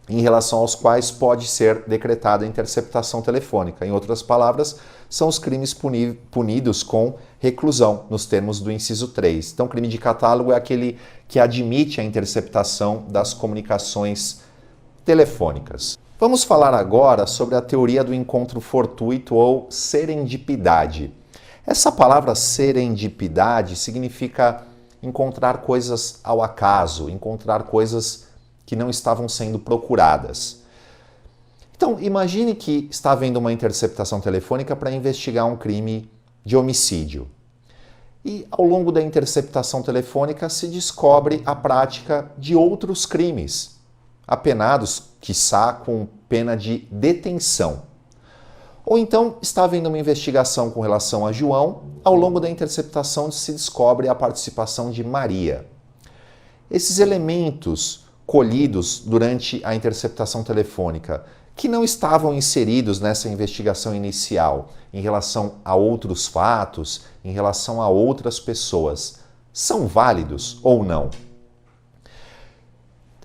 em relação aos quais pode ser decretada a interceptação telefônica. Em outras palavras, são os crimes punidos com reclusão, nos termos do inciso 3. Então, crime de catálogo é aquele que admite a interceptação das comunicações telefônicas. Vamos falar agora sobre a teoria do encontro fortuito ou serendipidade. Essa palavra serendipidade significa encontrar coisas ao acaso, encontrar coisas que não estavam sendo procuradas. Então, imagine que está havendo uma interceptação telefônica para investigar um crime de homicídio. E ao longo da interceptação telefônica se descobre a prática de outros crimes, apenados, quiçá, com pena de detenção. Ou então está havendo uma investigação com relação a João, ao longo da interceptação se descobre a participação de Maria. Esses elementos colhidos durante a interceptação telefônica, que não estavam inseridos nessa investigação inicial em relação a outros fatos, em relação a outras pessoas, são válidos ou não?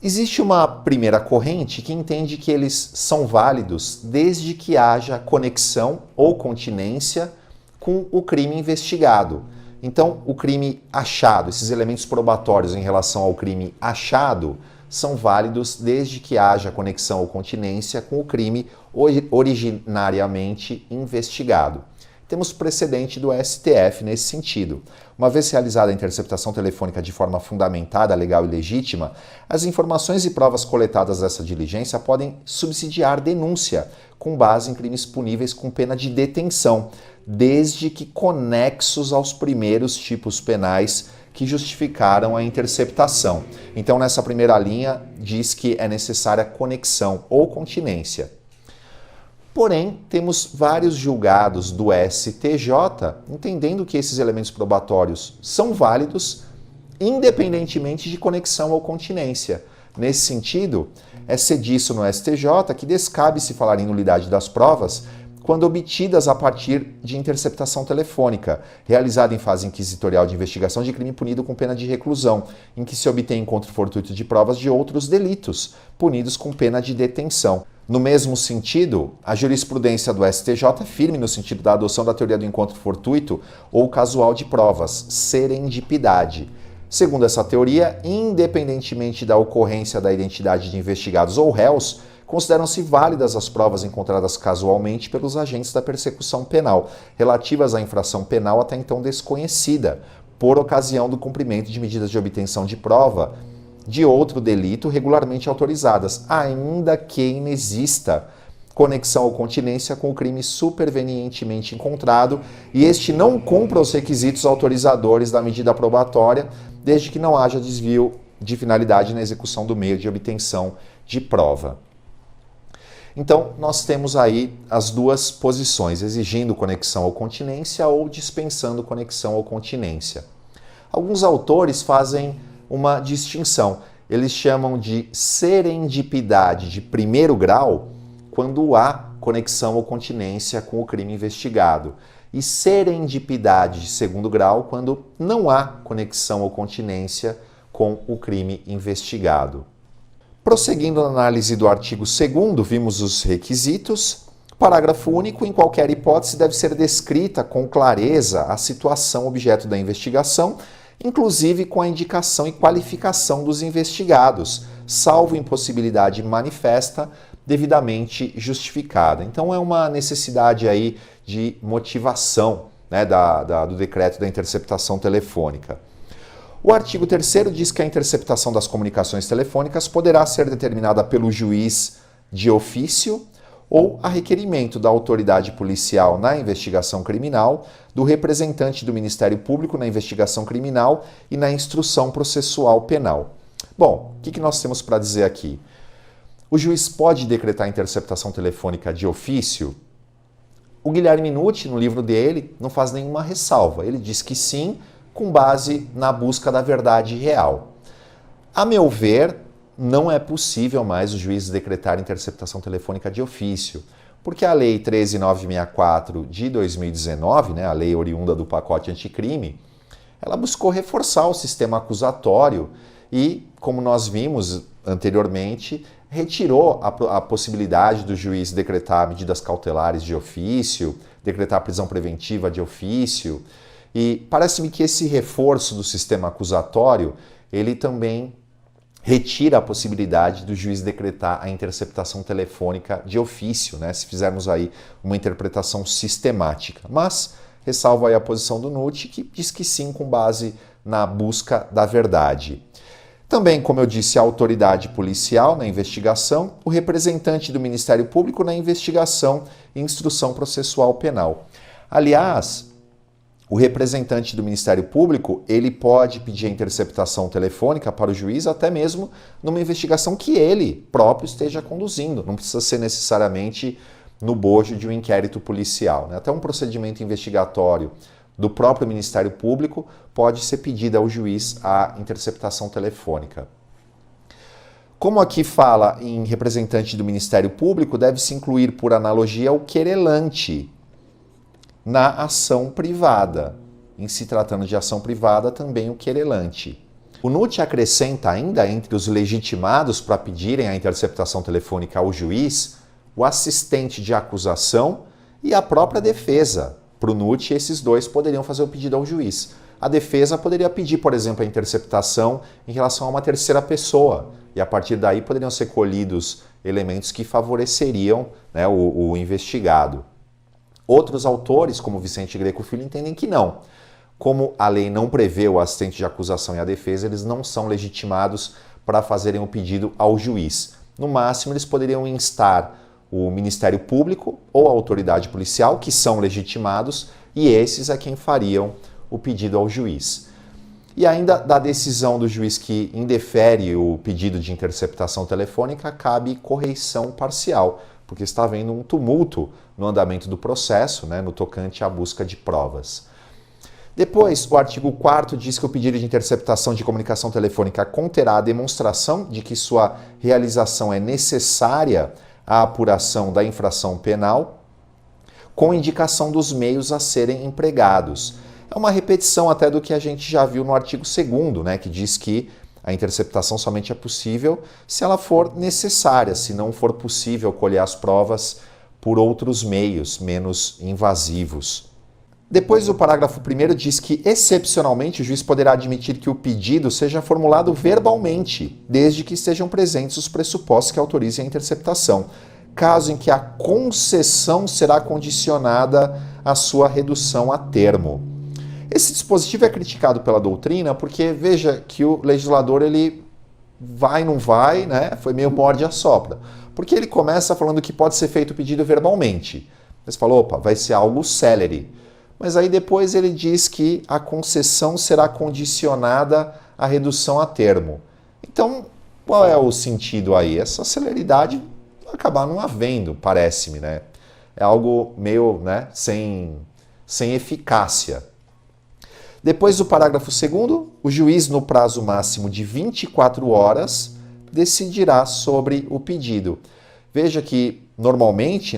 Existe uma primeira corrente que entende que eles são válidos desde que haja conexão ou continência com o crime investigado. Então, o crime achado, esses elementos probatórios em relação ao crime achado, são válidos desde que haja conexão ou continência com o crime originariamente investigado. Temos precedente do STF nesse sentido. Uma vez realizada a interceptação telefônica de forma fundamentada, legal e legítima, as informações e provas coletadas dessa diligência podem subsidiar denúncia com base em crimes puníveis com pena de detenção, desde que conexos aos primeiros tipos penais que justificaram a interceptação. Então, nessa primeira linha, diz que é necessária conexão ou continência. Porém, temos vários julgados do STJ entendendo que esses elementos probatórios são válidos independentemente de conexão ou continência. Nesse sentido, é cediço no STJ que descabe-se falar em nulidade das provas quando obtidas a partir de interceptação telefônica, realizada em fase inquisitorial de investigação de crime punido com pena de reclusão, em que se obtém encontro fortuito de provas de outros delitos, punidos com pena de detenção. No mesmo sentido, a jurisprudência do STJ é firme no sentido da adoção da teoria do encontro fortuito ou casual de provas, serendipidade. Segundo essa teoria, independentemente da ocorrência da identidade de investigados ou réus, consideram-se válidas as provas encontradas casualmente pelos agentes da persecução penal, relativas à infração penal até então desconhecida, por ocasião do cumprimento de medidas de obtenção de prova de outro delito regularmente autorizadas, ainda que inexista conexão ou continência com o crime supervenientemente encontrado e este não cumpra os requisitos autorizadores da medida probatória, desde que não haja desvio de finalidade na execução do meio de obtenção de prova. Então, nós temos aí as duas posições, exigindo conexão ou continência ou dispensando conexão ou continência. Alguns autores fazem uma distinção. Eles chamam de serendipidade de primeiro grau quando há conexão ou continência com o crime investigado, e serendipidade de segundo grau quando não há conexão ou continência com o crime investigado. Prosseguindo na análise do artigo 2º, vimos os requisitos. Parágrafo único, em qualquer hipótese deve ser descrita com clareza a situação objeto da investigação, inclusive com a indicação e qualificação dos investigados, salvo impossibilidade manifesta devidamente justificada. Então é uma necessidade aí de motivação, né, do decreto da interceptação telefônica. O artigo 3º diz que a interceptação das comunicações telefônicas poderá ser determinada pelo juiz de ofício ou a requerimento da autoridade policial na investigação criminal, do representante do Ministério Público na investigação criminal e na instrução processual penal. Bom, o que nós temos para dizer aqui? O juiz pode decretar a interceptação telefônica de ofício? O Guilherme Nucci, no livro dele, não faz nenhuma ressalva. Ele diz que sim, com base na busca da verdade real. A meu ver, não é possível mais o juiz decretar interceptação telefônica de ofício, porque a Lei 13.964 de 2019, né, a lei oriunda do pacote anticrime, ela buscou reforçar o sistema acusatório e, como nós vimos anteriormente, retirou a possibilidade do juiz decretar medidas cautelares de ofício, decretar prisão preventiva de ofício, e parece-me que esse reforço do sistema acusatório, ele também retira a possibilidade do juiz decretar a interceptação telefônica de ofício, né, se fizermos aí uma interpretação sistemática. Mas ressalvo aí a posição do Nucci, que diz que sim, com base na busca da verdade. Também, como eu disse, a autoridade policial na investigação, o representante do Ministério Público na investigação e instrução processual penal. Aliás, o representante do Ministério Público, ele pode pedir a interceptação telefônica para o juiz até mesmo numa investigação que ele próprio esteja conduzindo. Não precisa ser necessariamente no bojo de um inquérito policial, né? Até um procedimento investigatório do próprio Ministério Público pode ser pedida ao juiz a interceptação telefônica. Como aqui fala em representante do Ministério Público, deve-se incluir por analogia o querelante na ação privada. Em se tratando de ação privada, também o querelante. O Nucci acrescenta ainda entre os legitimados para pedirem a interceptação telefônica ao juiz o assistente de acusação e a própria defesa. Para o Nucci, esses dois poderiam fazer o pedido ao juiz. A defesa poderia pedir, por exemplo, a interceptação em relação a uma terceira pessoa, e a partir daí poderiam ser colhidos elementos que favoreceriam, né, o investigado. Outros autores, como Vicente Greco Filho, entendem que não. Como a lei não prevê o assistente de acusação e a defesa, eles não são legitimados para fazerem o pedido ao juiz. No máximo, eles poderiam instar o Ministério Público ou a autoridade policial, que são legitimados, e esses é quem fariam o pedido ao juiz. E ainda da decisão do juiz que indefere o pedido de interceptação telefônica, cabe correição parcial, porque está havendo um tumulto no andamento do processo, né, no tocante à busca de provas. Depois, o artigo 4º diz que o pedido de interceptação de comunicação telefônica conterá a demonstração de que sua realização é necessária à apuração da infração penal, com indicação dos meios a serem empregados. É uma repetição até do que a gente já viu no artigo 2º, né, que diz que a interceptação somente é possível se ela for necessária, se não for possível colher as provas por outros meios menos invasivos. Depois, o parágrafo 1º diz que, excepcionalmente, o juiz poderá admitir que o pedido seja formulado verbalmente, desde que estejam presentes os pressupostos que autorizem a interceptação, caso em que a concessão será condicionada à sua redução a termo. Esse dispositivo é criticado pela doutrina porque, veja, que o legislador ele vai, não vai, né? Foi meio morde-a-sopra. Porque ele começa falando que pode ser feito o pedido verbalmente. Você fala, opa, vai ser algo célere. Mas aí depois ele diz que a concessão será condicionada à redução a termo. Então, qual é o sentido aí? Essa celeridade acabar não havendo, parece-me, né? É algo meio, né, sem eficácia. Depois do parágrafo 2º, o juiz, no prazo máximo de 24 horas, decidirá sobre o pedido. Veja que, normalmente,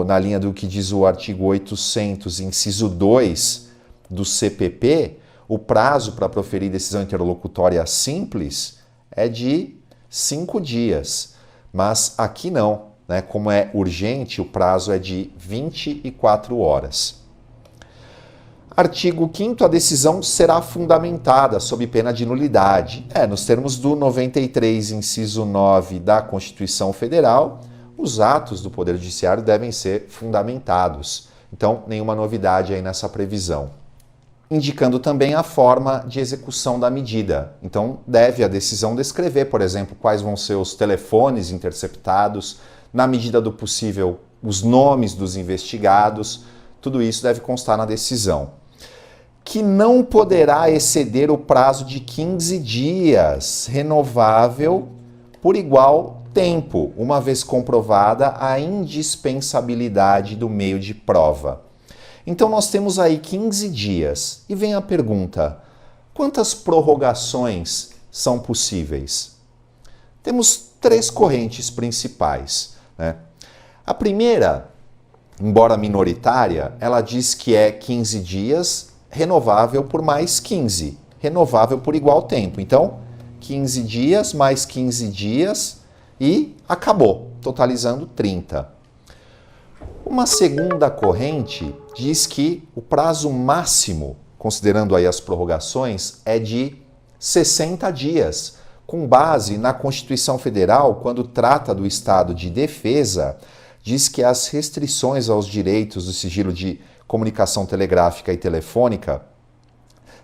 na linha do que diz o artigo 800, inciso 2 do CPP, o prazo para proferir decisão interlocutória simples é de 5 dias. Mas aqui não, né? Como é urgente, o prazo é de 24 horas. Artigo 5º, a decisão será fundamentada sob pena de nulidade. Nos termos do 93, inciso 9 da Constituição Federal, os atos do Poder Judiciário devem ser fundamentados. Então, nenhuma novidade aí nessa previsão. Indicando também a forma de execução da medida. Então, deve a decisão descrever, por exemplo, quais vão ser os telefones interceptados, na medida do possível, os nomes dos investigados. Tudo isso deve constar na decisão. Que não poderá exceder o prazo de 15 dias, renovável por igual tempo, uma vez comprovada a indispensabilidade do meio de prova. Então nós temos aí 15 dias. E vem a pergunta: quantas prorrogações são possíveis? Temos 3 correntes principais, né? A primeira, embora minoritária, ela diz que é 15 dias, renovável por mais 15, renovável por igual tempo. Então, 15 dias mais 15 dias e acabou, totalizando 30. Uma segunda corrente diz que o prazo máximo, considerando aí as prorrogações, é de 60 dias, com base na Constituição Federal, quando trata do estado de defesa, diz que as restrições aos direitos do sigilo de comunicação telegráfica e telefônica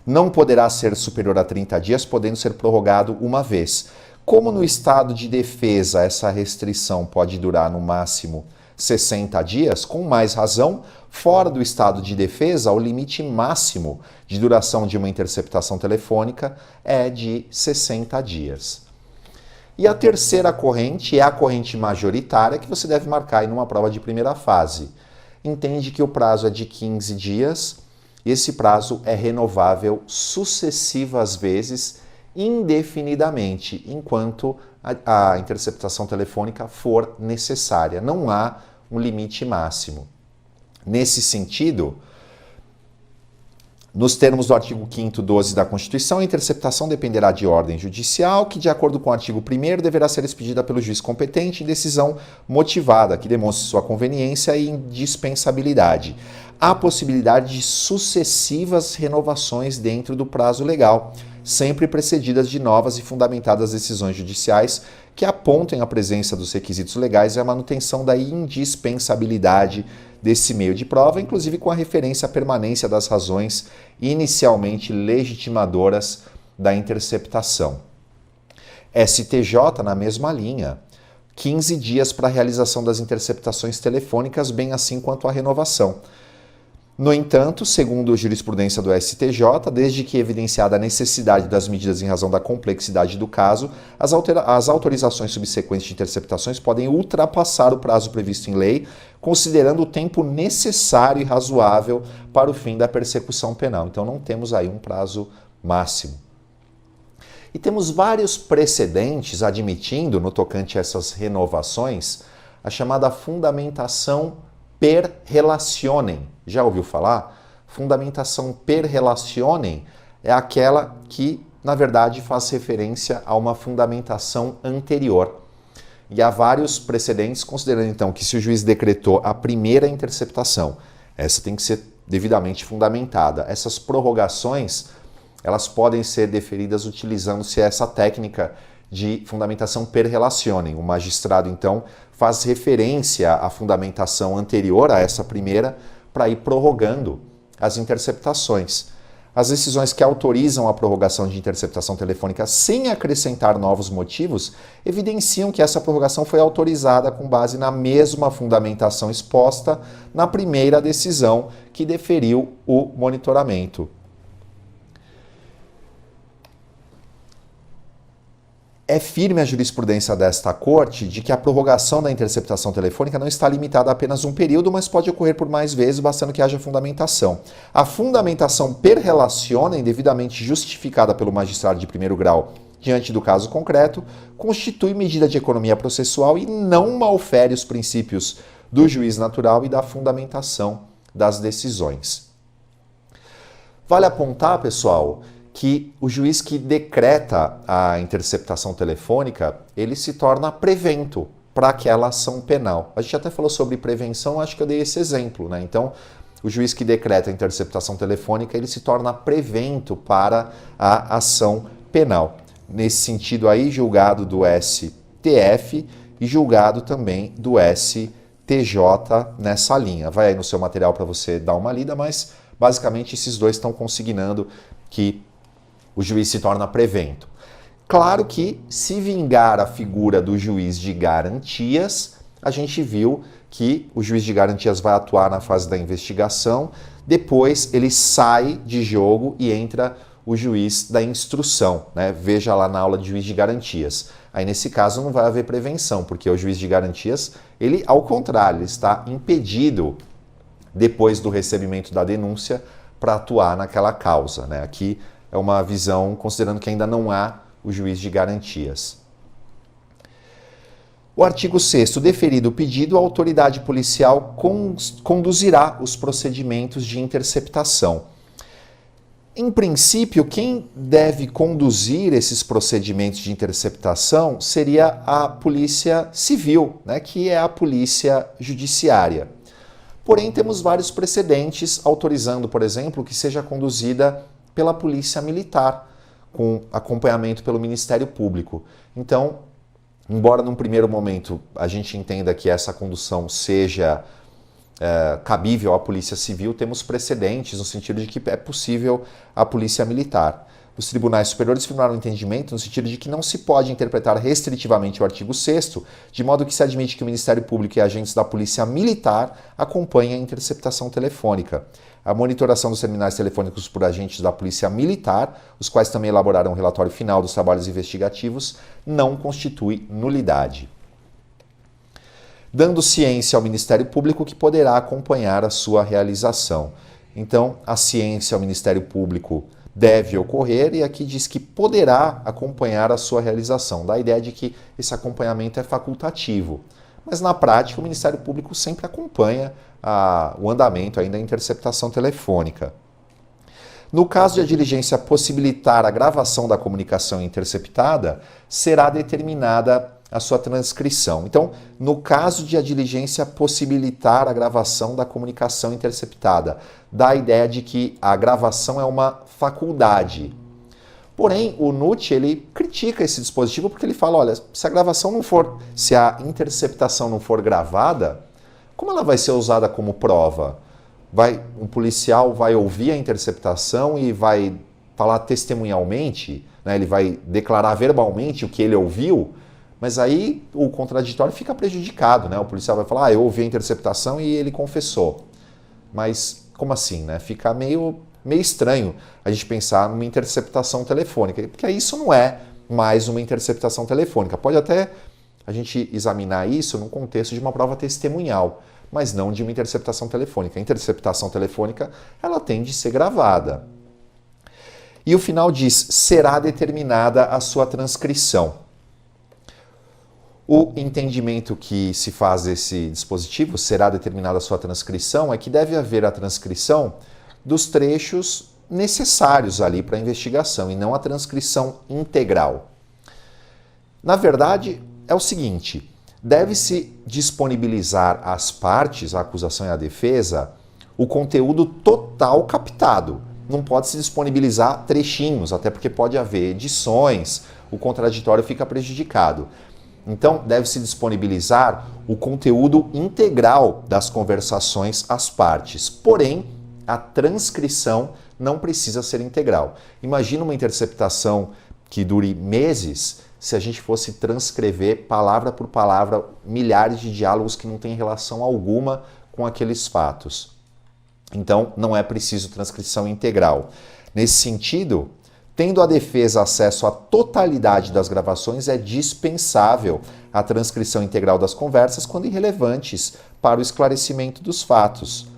não poderá ser superior a 30 dias, podendo ser prorrogado uma vez. Como no estado de defesa essa restrição pode durar no máximo 60 dias, com mais razão, fora do estado de defesa, o limite máximo de duração de uma interceptação telefônica é de 60 dias. E a terceira corrente é a corrente majoritária, que você deve marcar aí numa prova de primeira fase. Entende que o prazo é de 15 dias e esse prazo é renovável sucessivas vezes, indefinidamente, enquanto a interceptação telefônica for necessária. Não há um limite máximo. Nesse sentido, nos termos do artigo 5º, 12 da Constituição, a interceptação dependerá de ordem judicial, que, de acordo com o artigo 1º, deverá ser expedida pelo juiz competente em decisão motivada, que demonstre sua conveniência e indispensabilidade. Há possibilidade de sucessivas renovações dentro do prazo legal, sempre precedidas de novas e fundamentadas decisões judiciais que apontem a presença dos requisitos legais e a manutenção da indispensabilidade desse meio de prova, inclusive com a referência à permanência das razões inicialmente legitimadoras da interceptação. STJ, na mesma linha, 15 dias para a realização das interceptações telefônicas, bem assim quanto a renovação. No entanto, segundo a jurisprudência do STJ, desde que evidenciada a necessidade das medidas em razão da complexidade do caso, as autorizações subsequentes de interceptações podem ultrapassar o prazo previsto em lei, considerando o tempo necessário e razoável para o fim da persecução penal. Então não temos aí um prazo máximo. E temos vários precedentes admitindo, no tocante a essas renovações, a chamada fundamentação per relationem. Já ouviu falar? Fundamentação per relationem é aquela que, na verdade, faz referência a uma fundamentação anterior. E há vários precedentes, considerando então que se o juiz decretou a primeira interceptação, essa tem que ser devidamente fundamentada. Essas prorrogações, elas podem ser deferidas utilizando-se essa técnica de fundamentação per relationem. O magistrado, então, faz referência à fundamentação anterior a essa primeira para ir prorrogando as interceptações. As decisões que autorizam a prorrogação de interceptação telefônica sem acrescentar novos motivos evidenciam que essa prorrogação foi autorizada com base na mesma fundamentação exposta na primeira decisão que deferiu o monitoramento. É firme a jurisprudência desta corte de que a prorrogação da interceptação telefônica não está limitada a apenas um período, mas pode ocorrer por mais vezes, bastando que haja fundamentação. A fundamentação per relacionem, indevidamente justificada pelo magistrado de primeiro grau diante do caso concreto, constitui medida de economia processual e não malfere os princípios do juiz natural e da fundamentação das decisões. Vale apontar, pessoal, que o juiz que decreta a interceptação telefônica, ele se torna prevento para aquela ação penal. A gente até falou sobre prevenção, acho que eu dei esse exemplo, né? Então, o juiz que decreta a interceptação telefônica, ele se torna prevento para a ação penal. Nesse sentido aí, julgado do STF e julgado também do STJ nessa linha. Vai aí no seu material para você dar uma lida, mas basicamente esses dois estão consignando que o juiz se torna prevento. Claro que, se vingar a figura do juiz de garantias, a gente viu que o juiz de garantias vai atuar na fase da investigação, depois ele sai de jogo e entra o juiz da instrução, né? Veja lá na aula de juiz de garantias. Aí nesse caso não vai haver prevenção, porque o juiz de garantias, ele ao contrário, ele está impedido, depois do recebimento da denúncia, para atuar naquela causa, né? Aqui é uma visão considerando que ainda não há o juiz de garantias. O artigo 6º, deferido o pedido, a autoridade policial conduzirá os procedimentos de interceptação. Em princípio, quem deve conduzir esses procedimentos de interceptação seria a Polícia Civil, né, que é a Polícia Judiciária. Porém, temos vários precedentes autorizando, por exemplo, que seja conduzida pela Polícia Militar, com acompanhamento pelo Ministério Público. Então, embora num primeiro momento a gente entenda que essa condução seja cabível à Polícia Civil, temos precedentes no sentido de que é possível a Polícia Militar. Os tribunais superiores firmaram um entendimento no sentido de que não se pode interpretar restritivamente o artigo 6º, de modo que se admite que o Ministério Público e agentes da Polícia Militar acompanhem a interceptação telefônica. A monitoração dos terminais telefônicos por agentes da Polícia Militar, os quais também elaboraram o relatório final dos trabalhos investigativos, não constitui nulidade, dando ciência ao Ministério Público que poderá acompanhar a sua realização. Então, a ciência ao Ministério Público deve ocorrer e aqui diz que poderá acompanhar a sua realização, dá a ideia de que esse acompanhamento é facultativo. Mas na prática o Ministério Público sempre acompanha o andamento ainda da interceptação telefônica. No caso de a diligência possibilitar a gravação da comunicação interceptada, será determinada a sua transcrição. Então, no caso de a diligência possibilitar a gravação da comunicação interceptada, dá a ideia de que a gravação é uma faculdade. Porém, o NUT, ele critica esse dispositivo porque ele fala, olha, se a interceptação não for gravada, como ela vai ser usada como prova? Um policial vai ouvir a interceptação e vai falar testemunhalmente, né? Ele vai declarar verbalmente o que ele ouviu, mas aí o contraditório fica prejudicado, né? O policial vai falar, eu ouvi a interceptação e ele confessou. Mas como assim, né? Fica meio estranho a gente pensar numa interceptação telefônica, porque isso não é mais uma interceptação telefônica. Pode até a gente examinar isso no contexto de uma prova testemunhal, mas não de uma interceptação telefônica. A interceptação telefônica, ela tem de ser gravada. E o final diz, será determinada a sua transcrição. O entendimento que se faz desse dispositivo, será determinada a sua transcrição, é que deve haver a transcrição dos trechos necessários ali para a investigação e não a transcrição integral. Na verdade, é o seguinte, deve-se disponibilizar às partes, a acusação e a defesa, o conteúdo total captado. Não pode se disponibilizar trechinhos, até porque pode haver edições, o contraditório fica prejudicado. Então, deve-se disponibilizar o conteúdo integral das conversações às partes. Porém, a transcrição não precisa ser integral. Imagina uma interceptação que dure meses, se a gente fosse transcrever palavra por palavra milhares de diálogos que não têm relação alguma com aqueles fatos. Então, não é preciso transcrição integral. Nesse sentido, Tendo a defesa acesso à totalidade das gravações, é dispensável a transcrição integral das conversas quando irrelevantes para o esclarecimento dos fatos.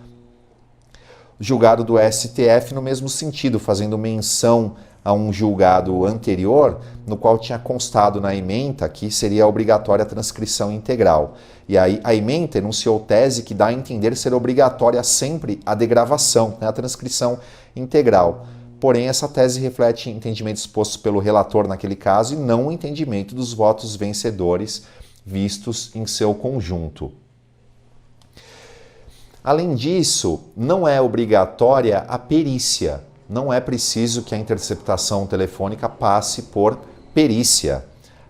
Julgado do STF no mesmo sentido, fazendo menção a um julgado anterior, no qual tinha constado na ementa que seria obrigatória a transcrição integral. E aí a ementa enunciou tese que dá a entender ser obrigatória sempre a degravação, a transcrição integral. Porém, essa tese reflete entendimento exposto pelo relator naquele caso e não o entendimento dos votos vencedores vistos em seu conjunto. Além disso, não é obrigatória a perícia. Não é preciso que a interceptação telefônica passe por perícia.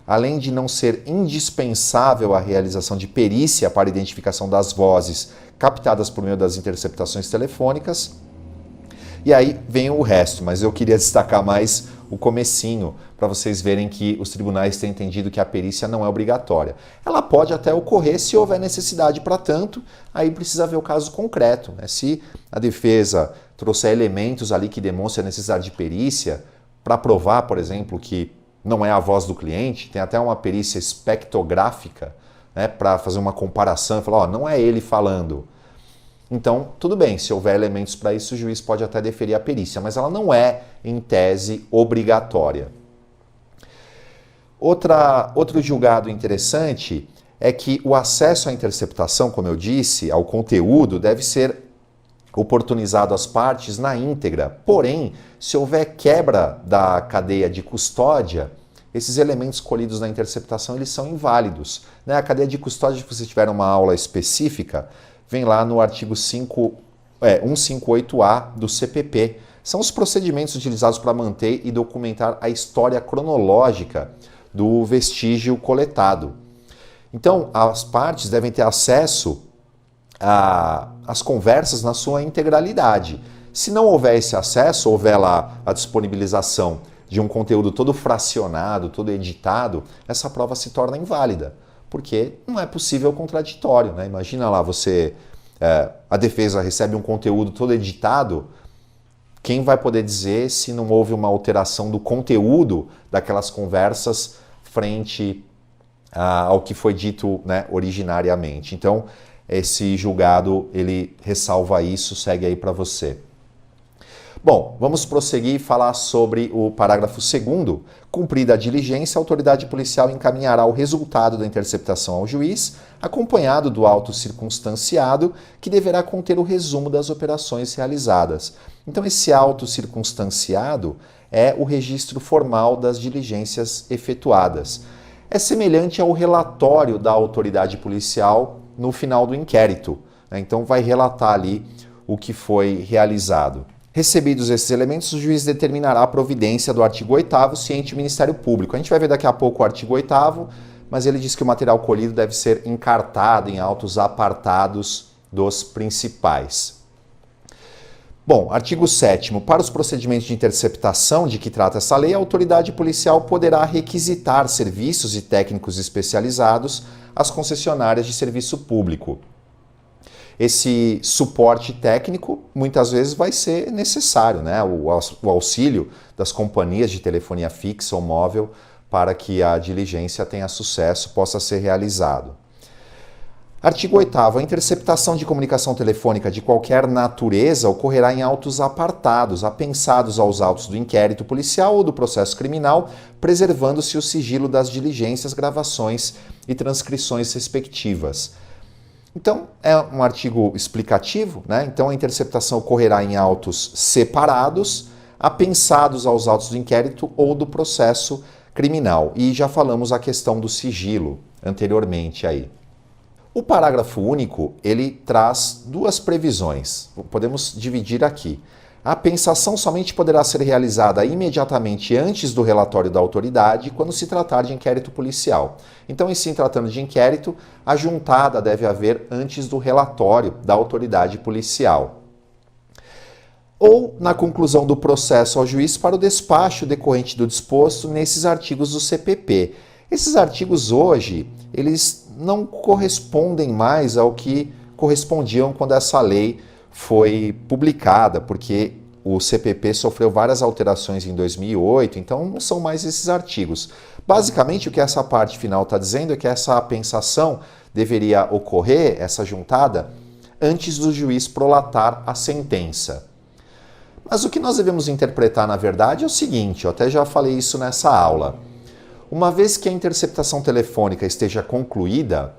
Além de não ser indispensável a realização de perícia para identificação das vozes captadas por meio das interceptações telefônicas. E aí vem o resto, mas eu queria destacar mais o comecinho, para vocês verem que os tribunais têm entendido que a perícia não é obrigatória. Ela pode até ocorrer se houver necessidade para tanto, aí precisa ver o caso concreto, né? Se a defesa trouxer elementos ali que demonstrem a necessidade de perícia, para provar, por exemplo, que não é a voz do cliente, tem até uma perícia espectrográfica, né, para fazer uma comparação e falar, ó, não é ele falando. Então, tudo bem, se houver elementos para isso, o juiz pode até deferir a perícia, mas ela não é, em tese, obrigatória. Outro julgado interessante é que o acesso à interceptação, como eu disse, ao conteúdo, deve ser oportunizado às partes na íntegra. Porém, se houver quebra da cadeia de custódia, esses elementos colhidos na interceptação eles são inválidos. A cadeia de custódia, se você tiver uma aula específica, vem lá no artigo 158A do CPP. São os procedimentos utilizados para manter e documentar a história cronológica do vestígio coletado. Então, as partes devem ter acesso às conversas na sua integralidade. Se não houver esse acesso, houver lá a disponibilização de um conteúdo todo fracionado, todo editado, essa prova se torna inválida, porque não é possível contraditório, né? Imagina lá, a defesa recebe um conteúdo todo editado, quem vai poder dizer se não houve uma alteração do conteúdo daquelas conversas frente ao que foi dito, né, originariamente? Então, esse julgado, ele ressalva isso, segue aí para você. Bom, vamos prosseguir e falar sobre o parágrafo 2º. Cumprida a diligência, a autoridade policial encaminhará o resultado da interceptação ao juiz, acompanhado do auto circunstanciado, que deverá conter o resumo das operações realizadas. Então, esse auto circunstanciado é o registro formal das diligências efetuadas. É semelhante ao relatório da autoridade policial no final do inquérito, né? Então, vai relatar ali o que foi realizado. Recebidos esses elementos, o juiz determinará a providência do artigo 8º, ciente o Ministério Público. A gente vai ver daqui a pouco o artigo 8º, mas ele diz que o material colhido deve ser encartado em autos apartados dos principais. Bom, artigo 7º. Para os procedimentos de interceptação de que trata essa lei, a autoridade policial poderá requisitar serviços e técnicos especializados às concessionárias de serviço público. Esse suporte técnico muitas vezes vai ser necessário, né? O auxílio das companhias de telefonia fixa ou móvel para que a diligência tenha sucesso, possa ser realizado. Artigo 8º. A interceptação de comunicação telefônica de qualquer natureza ocorrerá em autos apartados, apensados aos autos do inquérito policial ou do processo criminal, preservando-se o sigilo das diligências, gravações e transcrições respectivas. Então, é um artigo explicativo, né? Então, a interceptação ocorrerá em autos separados, apensados aos autos do inquérito ou do processo criminal. E já falamos a questão do sigilo anteriormente aí. O parágrafo único, ele traz duas previsões. Podemos dividir aqui. A apensação somente poderá ser realizada imediatamente antes do relatório da autoridade quando se tratar de inquérito policial. Então, em se tratando de inquérito, a juntada deve haver antes do relatório da autoridade policial. Ou na conclusão do processo ao juiz para o despacho decorrente do disposto nesses artigos do CPP. Esses artigos hoje, eles não correspondem mais ao que correspondiam quando essa lei foi publicada, porque o CPP sofreu várias alterações em 2008, então não são mais esses artigos. Basicamente, o que essa parte final está dizendo é que essa apensação deveria ocorrer, essa juntada, antes do juiz prolatar a sentença. Mas o que nós devemos interpretar, na verdade, é o seguinte, eu até já falei isso nessa aula. Uma vez que a interceptação telefônica esteja concluída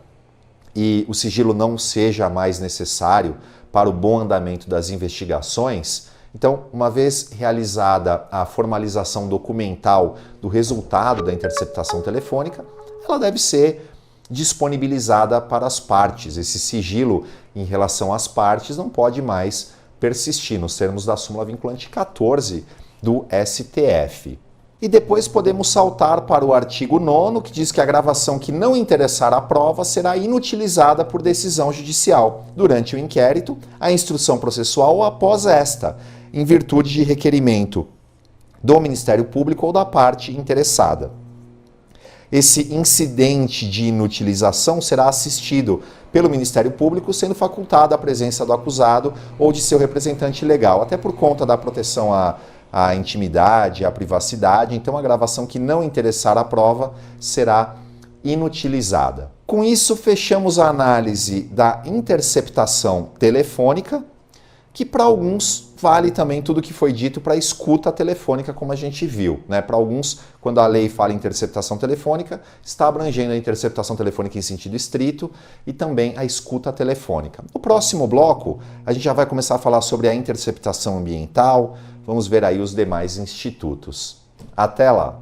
e o sigilo não seja mais necessário para o bom andamento das investigações, então, uma vez realizada a formalização documental do resultado da interceptação telefônica, ela deve ser disponibilizada para as partes. Esse sigilo em relação às partes não pode mais persistir, nos termos da súmula vinculante 14 do STF. E depois podemos saltar para o artigo 9º, que diz que a gravação que não interessar à prova será inutilizada por decisão judicial durante o inquérito, a instrução processual ou após esta, em virtude de requerimento do Ministério Público ou da parte interessada. Esse incidente de inutilização será assistido pelo Ministério Público, sendo facultada a presença do acusado ou de seu representante legal, até por conta da proteção à intimidade, à privacidade. Então, a gravação que não interessar à prova será inutilizada. Com isso, fechamos a análise da interceptação telefônica, que para alguns vale também tudo o que foi dito para a escuta telefônica, como a gente viu, né? Para alguns, quando a lei fala em interceptação telefônica, está abrangendo a interceptação telefônica em sentido estrito e também a escuta telefônica. No próximo bloco, a gente já vai começar a falar sobre a interceptação ambiental, vamos ver aí os demais institutos. Até lá!